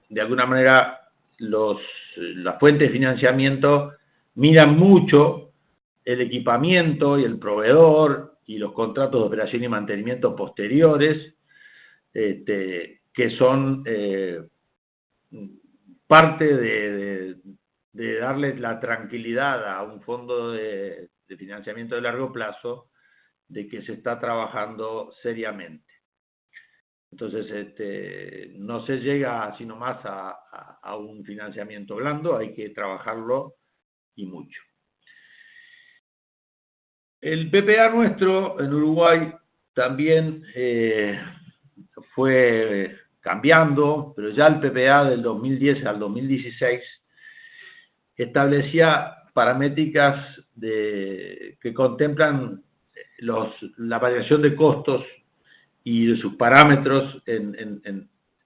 de alguna manera las fuentes de financiamiento miran mucho el equipamiento y el proveedor y los contratos de operación y mantenimiento posteriores, que son parte de darle la tranquilidad a un fondo de financiamiento de largo plazo de que se está trabajando seriamente. Entonces, no se llega así nomás a un financiamiento blando, hay que trabajarlo y mucho. El PPA nuestro en Uruguay también fue cambiando, pero ya el PPA del 2010 al 2016 establecía paramétricas que contemplan la variación de costos y de sus parámetros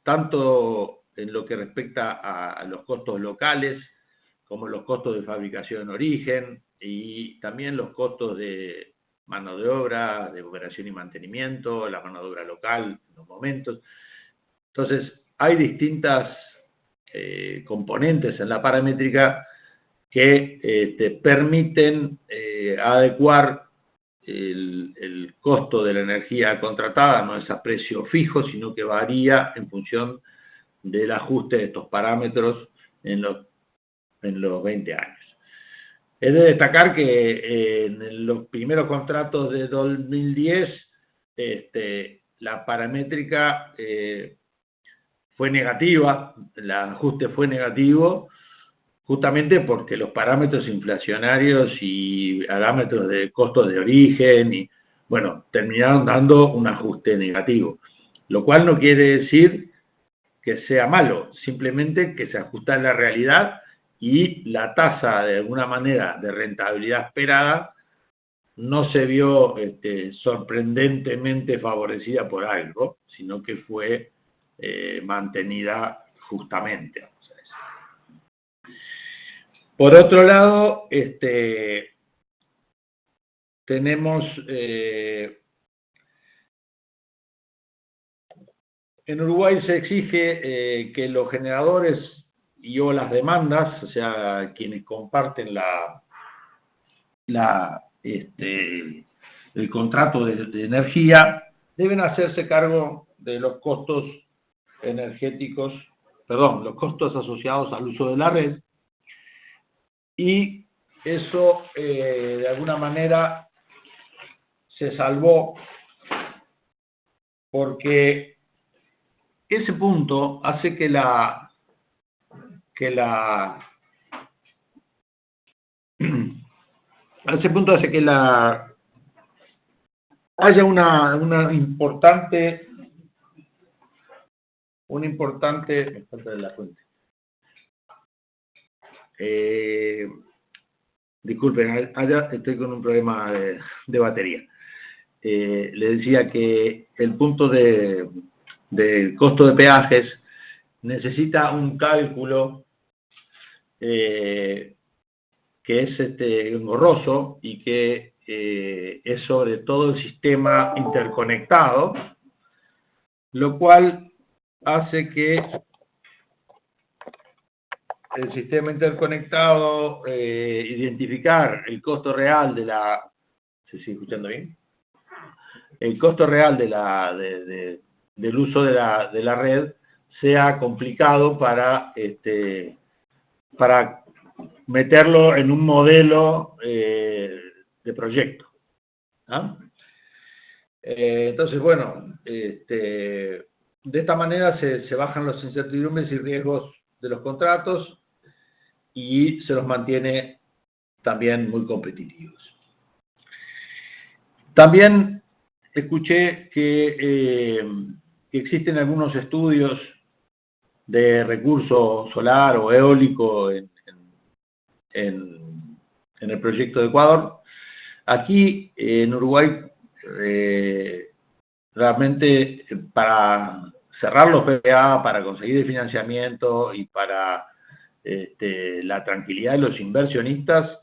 tanto en lo que respecta a los costos locales como los costos de fabricación en origen y también los costos de mano de obra, de operación y mantenimiento, la mano de obra local en los momentos. Entonces, hay distintas componentes en la paramétrica que permiten adecuar el costo de la energía contratada, no es a precio fijo, sino que varía en función del ajuste de estos parámetros en los 20 años. Es de destacar que en los primeros contratos de 2010 la paramétrica fue negativa, el ajuste fue negativo, justamente porque los parámetros inflacionarios y parámetros de costos de origen, y bueno, terminaron dando un ajuste negativo, lo cual no quiere decir que sea malo, simplemente que se ajusta a la realidad y la tasa de alguna manera de rentabilidad esperada no se vio sorprendentemente favorecida por algo, sino que fue mantenida justamente, vamos a decir. Por otro lado, tenemos en Uruguay se exige que los generadores y o las demandas, o sea, quienes comparten el contrato de energía, deben hacerse cargo de los costos energéticos, perdón, los costos asociados al uso de la red, y eso de alguna manera se salvó porque ese punto hace que haya una importante me falta de la fuente. Disculpen, allá estoy con un problema de batería. Le decía que el punto de costo de peajes necesita un cálculo que es engorroso y que es sobre todo el sistema interconectado, lo cual hace que el sistema interconectado identificar el costo real de la... ¿Se sigue escuchando bien? El costo real del uso de la red sea complicado para meterlo en un modelo de proyecto. ¿Ah? Entonces, bueno, de esta manera se bajan las incertidumbres y riesgos de los contratos y se los mantiene también muy competitivos. También escuché que existen algunos estudios de recurso solar o eólico en el proyecto de Ecuador. Aquí en Uruguay realmente para cerrar los PPA, para conseguir el financiamiento y para la tranquilidad de los inversionistas,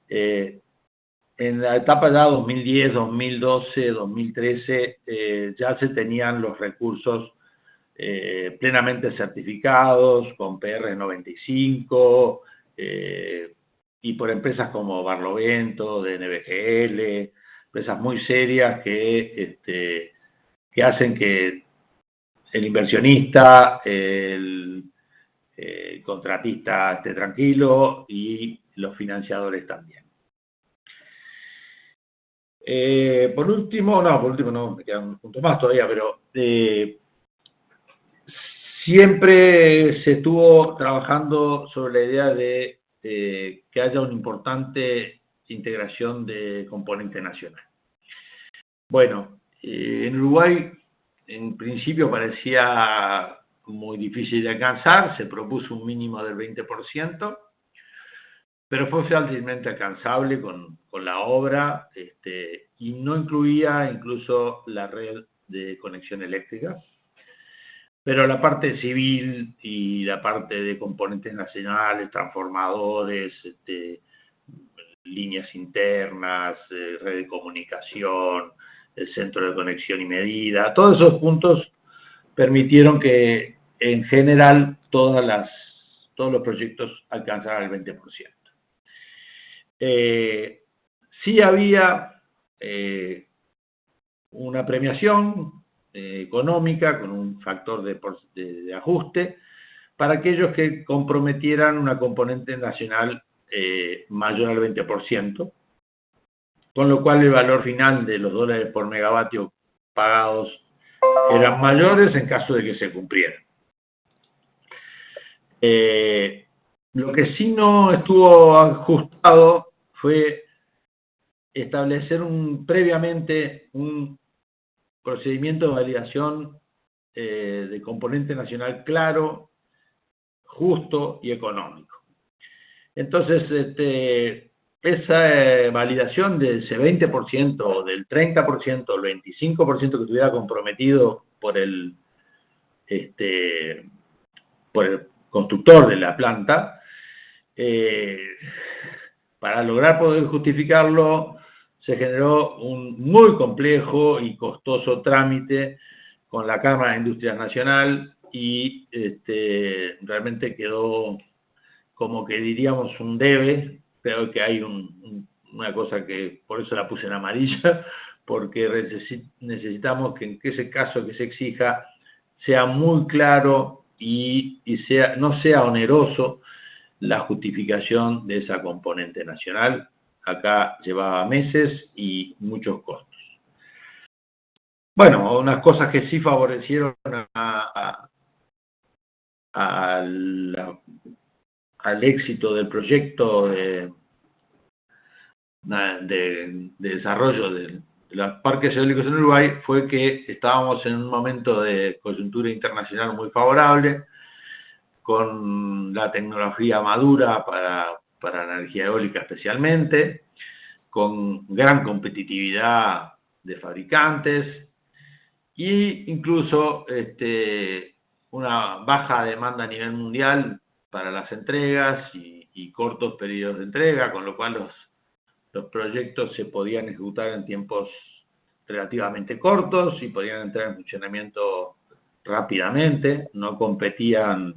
en la etapa ya 2010, 2012, 2013 ya se tenían los recursos plenamente certificados con PR 95 y por empresas como Barlovento, DNVGL, empresas muy serias que hacen que el inversionista, el contratista esté tranquilo y los financiadores también. Por último no, me quedan unos puntos más todavía, pero siempre se estuvo trabajando sobre la idea de que haya una importante integración de componente nacional. Bueno, en Uruguay en principio parecía muy difícil de alcanzar, se propuso un mínimo del 20%, pero fue fácilmente alcanzable con la obra y no incluía incluso la red de conexión eléctrica, pero la parte civil y la parte de componentes nacionales, transformadores, líneas internas, red de comunicación, el centro de conexión y medida, todos esos puntos permitieron que en general todos los proyectos alcanzaran el 20%. Sí había una premiación económica con un factor de ajuste para aquellos que comprometieran una componente nacional mayor al 20%, con lo cual el valor final de los dólares por megavatio pagados eran mayores en caso de que se cumplieran. Lo que sí no estuvo ajustado fue establecer previamente un procedimiento de validación de componente nacional claro, justo y económico. Entonces, esa validación de ese 20%, o del 30%, o el 25% que estuviera comprometido por el constructor de la planta, para lograr poder justificarlo, se generó un muy complejo y costoso trámite con la Cámara de Industria Nacional y realmente quedó como que diríamos un debe. Creo que hay una cosa que por eso la puse en amarilla, porque necesitamos que en ese caso que se exija sea muy claro y no sea oneroso la justificación de esa componente nacional. Acá llevaba meses y muchos costos. Bueno, unas cosas que sí favorecieron al éxito del proyecto de desarrollo de los parques eólicos en Uruguay fue que estábamos en un momento de coyuntura internacional muy favorable, con la tecnología madura para energía eólica especialmente, con gran competitividad de fabricantes y incluso una baja demanda a nivel mundial para las entregas y cortos periodos de entrega, con lo cual los proyectos se podían ejecutar en tiempos relativamente cortos y podían entrar en funcionamiento rápidamente, no competían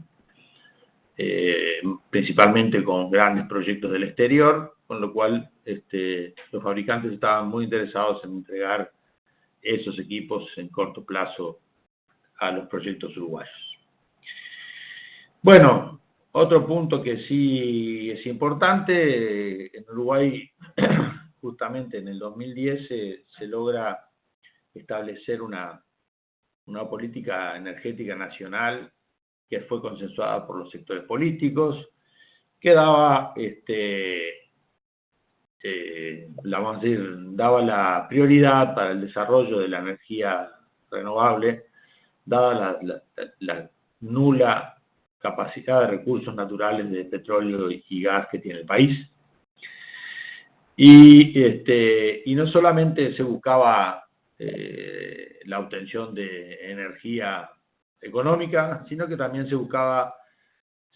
principalmente con grandes proyectos del exterior, con lo cual los fabricantes estaban muy interesados en entregar esos equipos en corto plazo a los proyectos uruguayos. Bueno, otro punto que sí es importante, en Uruguay justamente en el 2010 se logra establecer una política energética nacional que fue consensuada por los sectores políticos, que daba daba la prioridad para el desarrollo de la energía renovable, dada la nula capacidad de recursos naturales de petróleo y gas que tiene el país. Y no solamente se buscaba la obtención de energía económica, sino que también se buscaba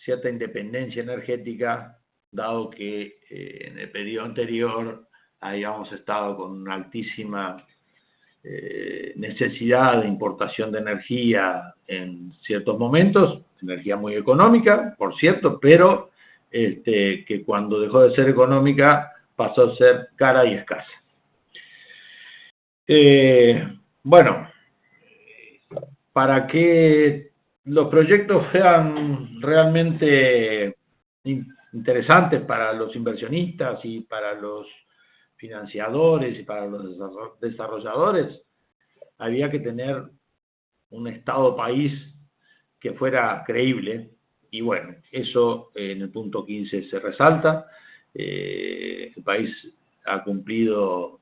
cierta independencia energética, dado que en el periodo anterior habíamos estado con una altísima necesidad de importación de energía en ciertos momentos, energía muy económica, por cierto, pero que cuando dejó de ser económica pasó a ser cara y escasa. Bueno, para que los proyectos sean realmente interesantes para los inversionistas y para los financiadores y para los desarrolladores, había que tener un Estado país que fuera creíble, y bueno, eso en el punto 15 se resalta. El país ha cumplido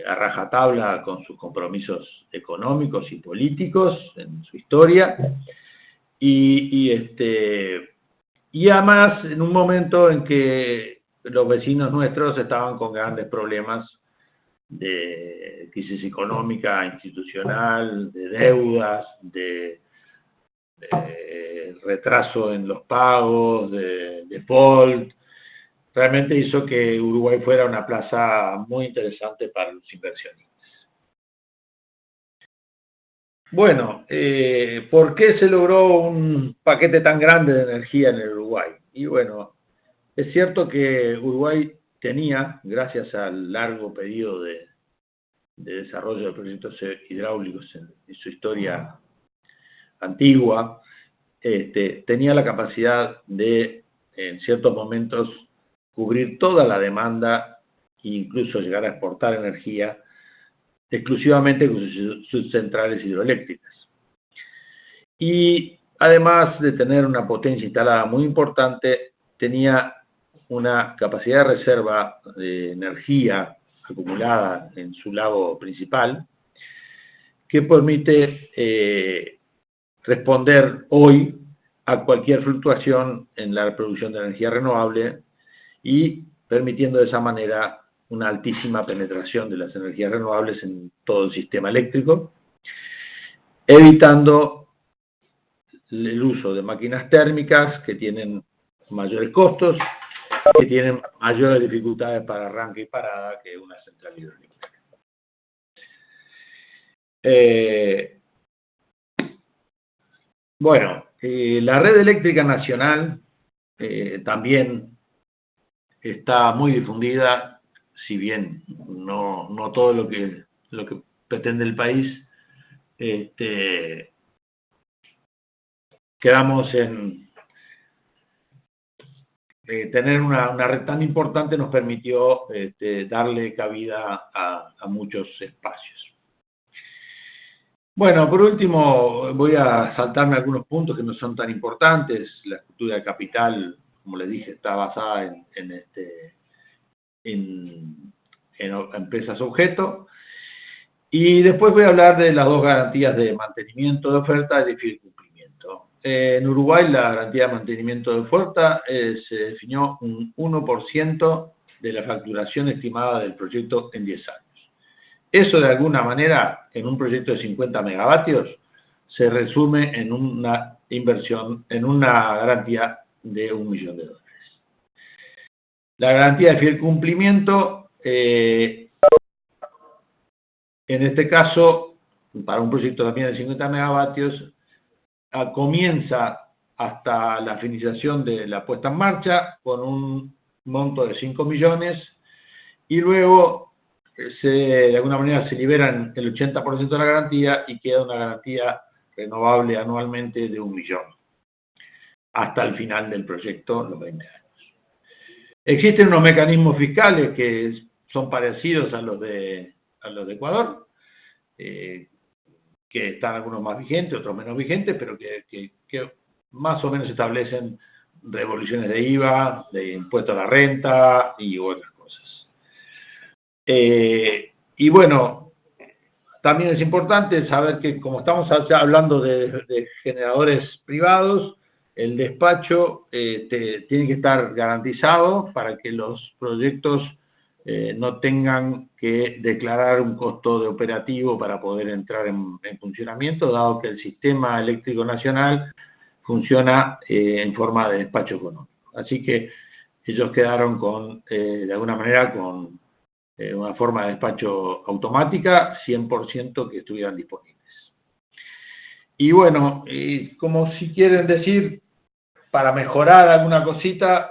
a rajatabla con sus compromisos económicos y políticos en su historia, y además en un momento en que los vecinos nuestros estaban con grandes problemas de crisis económica, institucional, de deudas, de retraso en los pagos, de default. Realmente hizo que Uruguay fuera una plaza muy interesante para los inversionistas. Bueno, ¿por qué se logró un paquete tan grande de energía en el Uruguay? Y bueno, es cierto que Uruguay tenía, gracias al largo periodo de desarrollo de proyectos hidráulicos en su historia antigua, tenía la capacidad de, en ciertos momentos, cubrir toda la demanda e incluso llegar a exportar energía exclusivamente con sus centrales hidroeléctricas. Y además de tener una potencia instalada muy importante, tenía una capacidad de reserva de energía acumulada en su lago principal que permite responder hoy a cualquier fluctuación en la producción de energía renovable y permitiendo de esa manera una altísima penetración de las energías renovables en todo el sistema eléctrico, evitando el uso de máquinas térmicas que tienen mayores costos, que tienen mayores dificultades para arranque y parada que una central hidroeléctrica. La red eléctrica nacional también está muy difundida, si bien no todo lo que pretende el país. Quedamos en tener una red tan importante nos permitió darle cabida a muchos espacios. Bueno, por último, voy a saltarme algunos puntos que no son tan importantes. La estructura de capital, como les dije, está basada en empresas objeto. Y después voy a hablar de las dos garantías de mantenimiento de oferta y de fiel cumplimiento. En Uruguay, la garantía de mantenimiento de oferta se definió un 1% de la facturación estimada del proyecto en 10 años. Eso, de alguna manera, en un proyecto de 50 megavatios, se resume en una inversión, en una garantía de $1 millón. La garantía de fiel cumplimiento, en este caso, para un proyecto también de 50 megavatios, comienza hasta la finalización de la puesta en marcha con un monto de 5 millones y luego de alguna manera se liberan el 80% de la garantía y queda una garantía renovable anualmente de $1 millón hasta el final del proyecto, los 20 años. Existen unos mecanismos fiscales que son parecidos a los de Ecuador, que están algunos más vigentes, otros menos vigentes, pero que más o menos establecen devoluciones de IVA, de impuesto a la renta y otras cosas. Y bueno, también es importante saber que como estamos hablando de generadores privados, el despacho tiene que estar garantizado para que los proyectos no tengan que declarar un costo de operativo para poder entrar en funcionamiento, dado que el sistema eléctrico nacional funciona en forma de despacho económico. Así que ellos quedaron de alguna manera con una forma de despacho automática, 100% que estuvieran disponibles. Y bueno, como si quieren decir, para mejorar alguna cosita,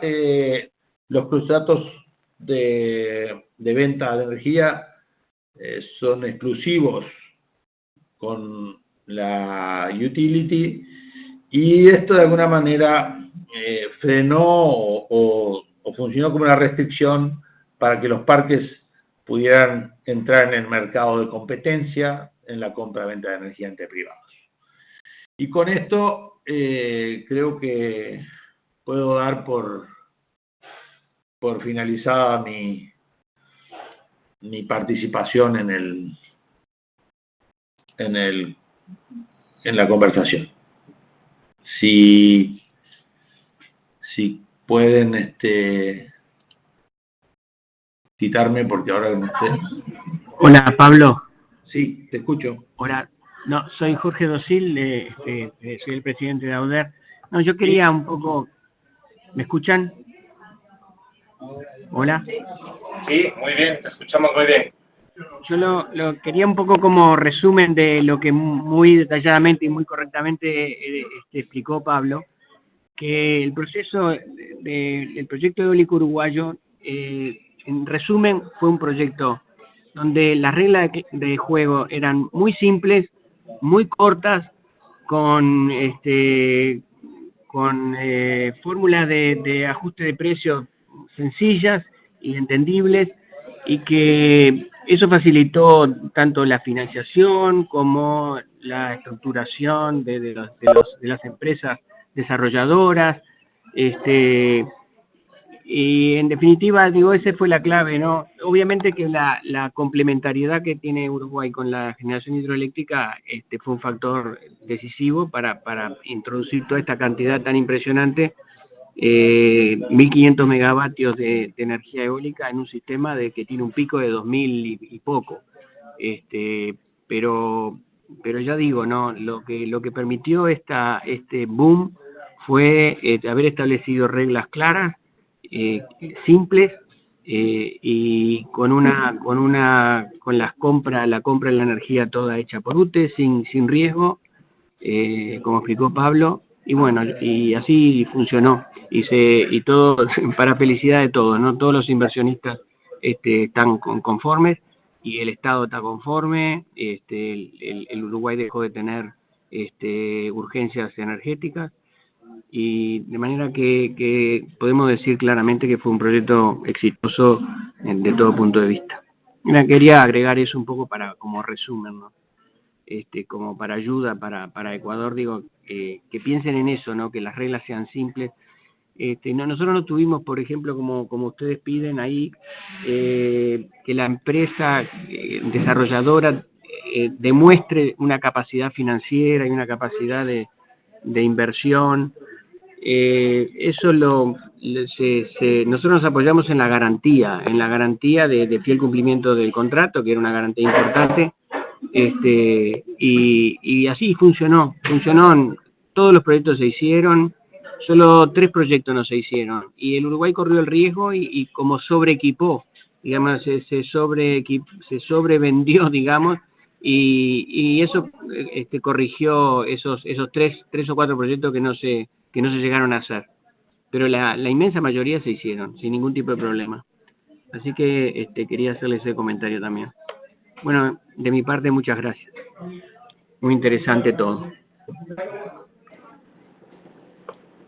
los contratos de venta de energía son exclusivos con la utility, y esto de alguna manera frenó o funcionó como una restricción para que los parques pudieran entrar en el mercado de competencia en la compra-venta de energía entre privados. Y con esto creo que puedo dar por finalizada mi participación en la conversación. Si pueden citarme, porque ahora no sé. Hola, Pablo. Sí, te escucho. Hola. No, soy Jorge Dosil, soy el presidente de AUDER. No, yo quería un poco... ¿Me escuchan? Hola. Sí, muy bien, te escuchamos muy bien. Yo lo quería un poco como resumen de lo que muy detalladamente y muy correctamente explicó Pablo, que el proceso del proyecto eólico uruguayo, en resumen, fue un proyecto donde las reglas de juego eran muy simples, muy cortas, con fórmulas de ajuste de precios sencillas y entendibles, y que eso facilitó tanto la financiación como la estructuración de las empresas desarrolladoras, Y en definitiva, digo, esa fue la clave, ¿no? Obviamente que la complementariedad que tiene Uruguay con la generación hidroeléctrica fue un factor decisivo para introducir toda esta cantidad tan impresionante, 1.500 megavatios de energía eólica en un sistema que tiene un pico de 2.000 y poco. Pero ya digo, ¿no? Lo que permitió este boom fue haber establecido reglas claras, simples, y con la compra de la energía toda hecha por UTE, sin riesgo, como explicó Pablo, y bueno, y así funcionó, y todo para felicidad de todos, ¿no? Todos los inversionistas están conformes, y el Estado está conforme. El Uruguay dejó de tener urgencias energéticas, y de manera que podemos decir claramente que fue un proyecto exitoso de todo punto de vista. Mira, quería agregar eso un poco como resumen, ¿no? Como para ayuda para Ecuador, digo, que piensen en eso, ¿no? Que las reglas sean simples. Nosotros no tuvimos, por ejemplo, como ustedes piden ahí, que la empresa desarrolladora demuestre una capacidad financiera y una capacidad de inversión. Eso nosotros nos apoyamos en la garantía de fiel cumplimiento del contrato, que era una garantía importante, y así funcionó, todos los proyectos se hicieron, solo 3 proyectos no se hicieron, y el Uruguay corrió el riesgo y como sobreequipó, digamos, se sobrevendió, digamos, y eso corrigió esos 3 o 4 proyectos que no se llegaron a hacer, pero la inmensa mayoría se hicieron sin ningún tipo de problema. Así que quería hacerles ese comentario también. Bueno, de mi parte, muchas gracias. Muy interesante todo.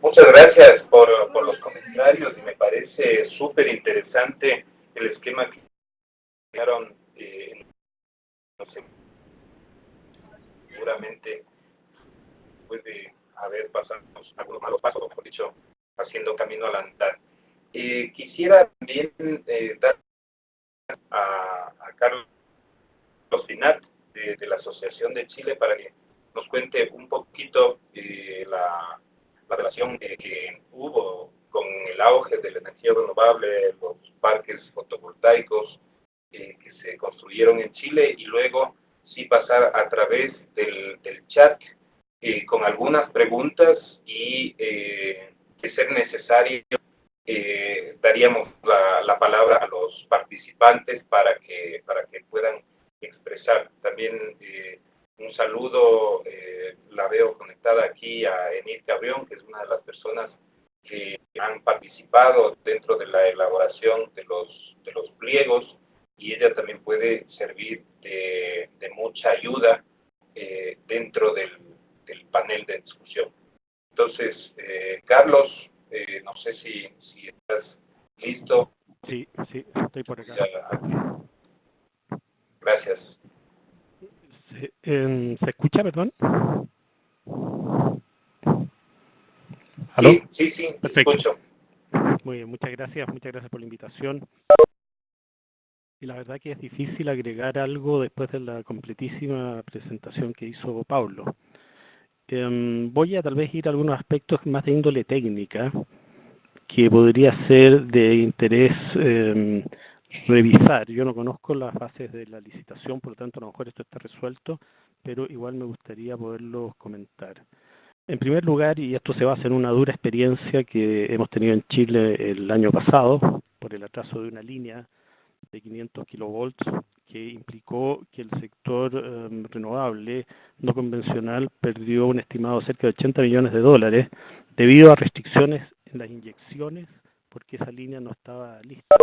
Muchas gracias por los comentarios, y me parece súper interesante el esquema que crearon. No sé, seguramente puede haber pasado algunos malos pasos, o mejor dicho, haciendo camino al andar. Quisiera también dar a Carlos Finat de la Asociación de Chile para que nos cuente un poquito la relación que hubo con el auge de la energía renovable, los parques fotovoltaicos que se construyeron en Chile, y luego sí pasar a través del chat con algunas preguntas, y de ser necesario daríamos la palabra a los participantes para que puedan expresar. También un saludo, la veo conectada aquí a Enid Cabrión, que es una de las personas que han participado dentro de la elaboración de los pliegos, y ella también puede servir de mucha ayuda dentro del panel de discusión. Entonces, Carlos, no sé si estás listo. Sí, estoy por acá. Gracias. ¿Se escucha, perdón? ¿Aló? Sí, perfecto. Escucho. Muy bien, muchas gracias por la invitación. Y la verdad que es difícil agregar algo después de la completísima presentación que hizo Pablo. Voy a tal vez ir a algunos aspectos más de índole técnica que podría ser de interés revisar. Yo no conozco las bases de la licitación, por lo tanto a lo mejor esto está resuelto, pero igual me gustaría poderlo comentar. En primer lugar, y esto se basa en una dura experiencia que hemos tenido en Chile el año pasado, por el atraso de una línea de 500 kilovolts, que implicó que el sector renovable no convencional perdió un estimado de cerca de $80 millones debido a restricciones en las inyecciones, porque esa línea no estaba lista.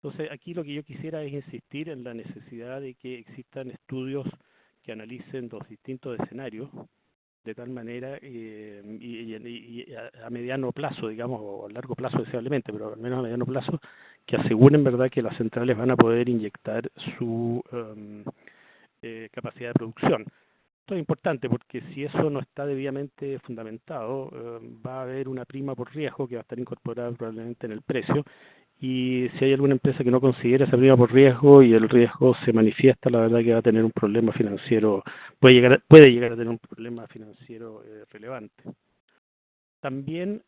Entonces, aquí lo que yo quisiera es insistir en la necesidad de que existan estudios que analicen los distintos escenarios, de tal manera, y a mediano plazo, digamos, o a largo plazo deseablemente, pero al menos a mediano plazo, que aseguren, verdad, que las centrales van a poder inyectar su capacidad de producción. esto es importante porque si eso no está debidamente fundamentado, va a haber una prima por riesgo que va a estar incorporada probablemente en el precio, y si hay alguna empresa que no considera esa prima por riesgo y el riesgo se manifiesta, la verdad que va a tener un problema financiero, puede llegar a tener un problema financiero relevante. También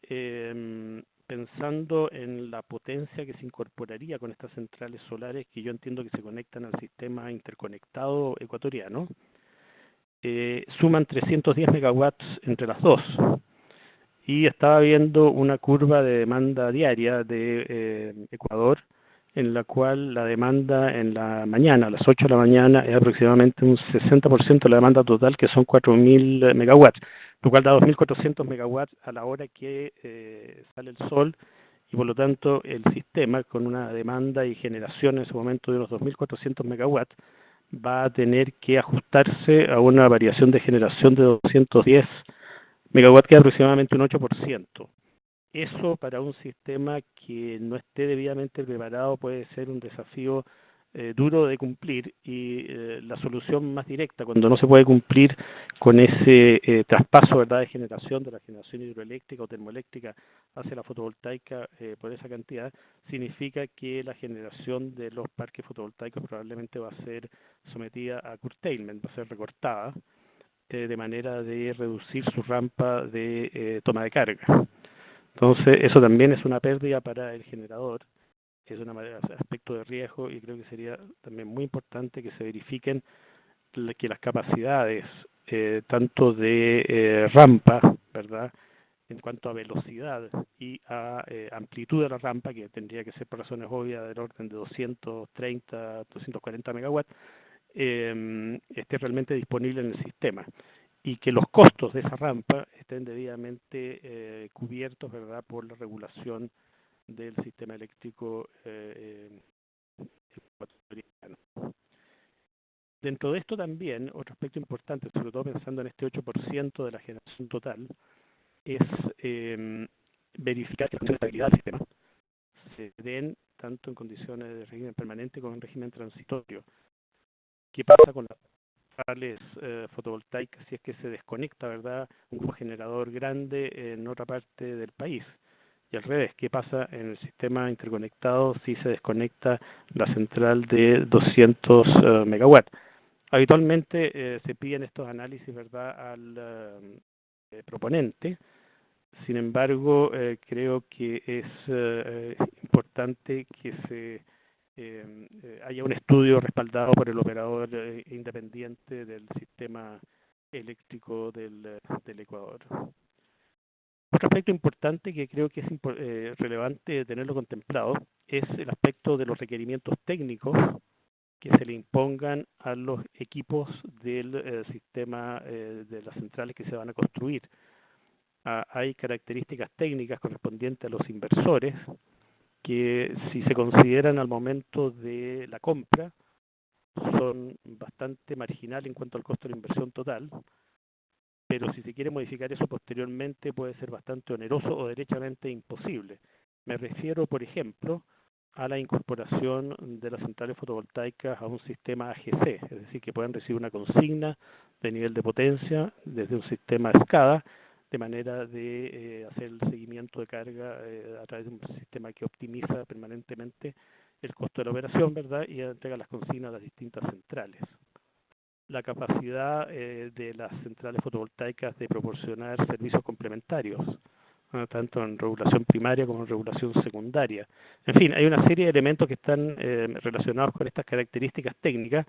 pensando en la potencia que se incorporaría con estas centrales solares, que yo entiendo que se conectan al sistema interconectado ecuatoriano, suman 310 megawatts entre las dos. Y estaba viendo una curva de demanda diaria de Ecuador, en la cual la demanda en la mañana, a las 8 de la mañana, es aproximadamente un 60% de la demanda total, que son 4.000 megawatts, lo cual da 2.400 megawatts a la hora que sale el sol, y por lo tanto el sistema, con una demanda y generación en ese momento de unos 2.400 megawatts, va a tener que ajustarse a una variación de generación de 210 megawatts, que es aproximadamente un 8%. Eso para un sistema que no esté debidamente preparado puede ser un desafío duro de cumplir, y la solución más directa cuando no se puede cumplir con ese traspaso, ¿verdad?, de generación, de la generación hidroeléctrica o termoeléctrica hacia la fotovoltaica por esa cantidad, significa que la generación de los parques fotovoltaicos probablemente va a ser sometida a curtailment, va a ser recortada, de manera de reducir su rampa de toma de carga. Entonces, eso también es una pérdida para el generador, es un aspecto de riesgo, y creo que sería también muy importante que se verifiquen que las capacidades, tanto de rampa, ¿verdad?, en cuanto a velocidad y a amplitud de la rampa, que tendría que ser por razones obvias del orden de 230, 240 megawatts, esté realmente disponible en el sistema, y que los costos de esa rampa estén debidamente cubiertos, ¿verdad?, por la regulación del sistema eléctrico ecuatoriano. Dentro de esto también, otro aspecto importante, sobre todo pensando en este 8% de la generación total, es verificar que las condiciones de estabilidad del sistema se den tanto en condiciones de régimen permanente como en régimen transitorio. ¿Qué pasa con las centrales fotovoltaicas si es que se desconecta, ¿verdad?, un grupo generador grande en otra parte del país? Y al revés, ¿qué pasa en el sistema interconectado si se desconecta la central de 200 megawatts? Habitualmente se piden estos análisis, ¿verdad?, al proponente. Sin embargo, creo que es importante que se haya un estudio respaldado por el operador independiente del sistema eléctrico del Ecuador. Otro aspecto importante que creo que es relevante tenerlo contemplado es el aspecto de los requerimientos técnicos que se le impongan a los equipos del sistema de las centrales que se van a construir. Hay características técnicas correspondientes a los inversores que, si se consideran al momento de la compra, son bastante marginales en cuanto al costo de la inversión total, pero si se quiere modificar eso posteriormente puede ser bastante oneroso o derechamente imposible. Me refiero, por ejemplo, a la incorporación de las centrales fotovoltaicas a un sistema AGC, es decir, que puedan recibir una consigna de nivel de potencia desde un sistema SCADA, de manera de hacer el seguimiento de carga a través de un sistema que optimiza permanentemente el costo de la operación, ¿verdad?, y entrega las consignas a las distintas centrales. La capacidad de las centrales fotovoltaicas de proporcionar servicios complementarios, tanto en regulación primaria como en regulación secundaria. En fin, hay una serie de elementos que están relacionados con estas características técnicas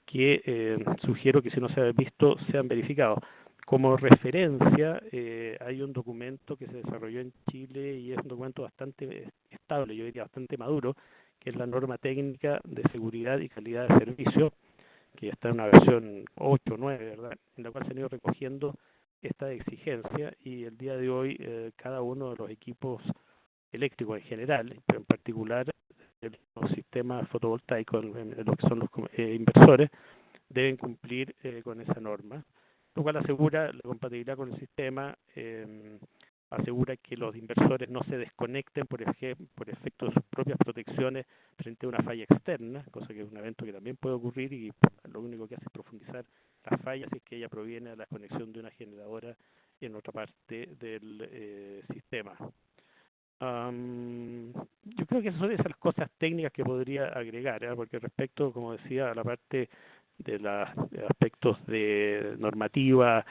que sugiero que, si no se han visto, sean verificados. Como referencia, hay un documento que se desarrolló en Chile y es un documento bastante estable, yo diría bastante maduro, que es la norma técnica de seguridad y calidad de servicio, que ya está en una versión 8 o 9, ¿verdad?, en la cual se han ido recogiendo esta exigencia, y el día de hoy cada uno de los equipos eléctricos en general, pero en particular los sistemas fotovoltaicos, los que son los inversores, deben cumplir con esa norma, lo cual asegura la compatibilidad con el sistema, asegura que los inversores no se desconecten por efecto de sus propias protecciones frente a una falla externa, cosa que es un evento que también puede ocurrir y lo único que hace es profundizar la falla si es que ella proviene de la conexión de una generadora en otra parte del sistema. Yo creo que esas son esas cosas técnicas que podría agregar, porque respecto, como decía, a la parte de los aspectos de normativa,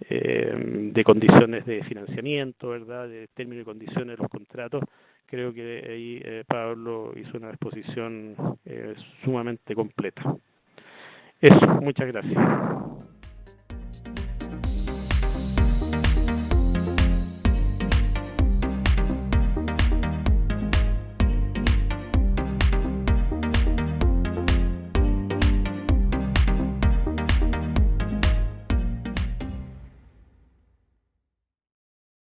de condiciones de financiamiento, ¿verdad?, de términos y condiciones de los contratos, creo que ahí Pablo hizo una exposición sumamente completa. Eso, muchas gracias.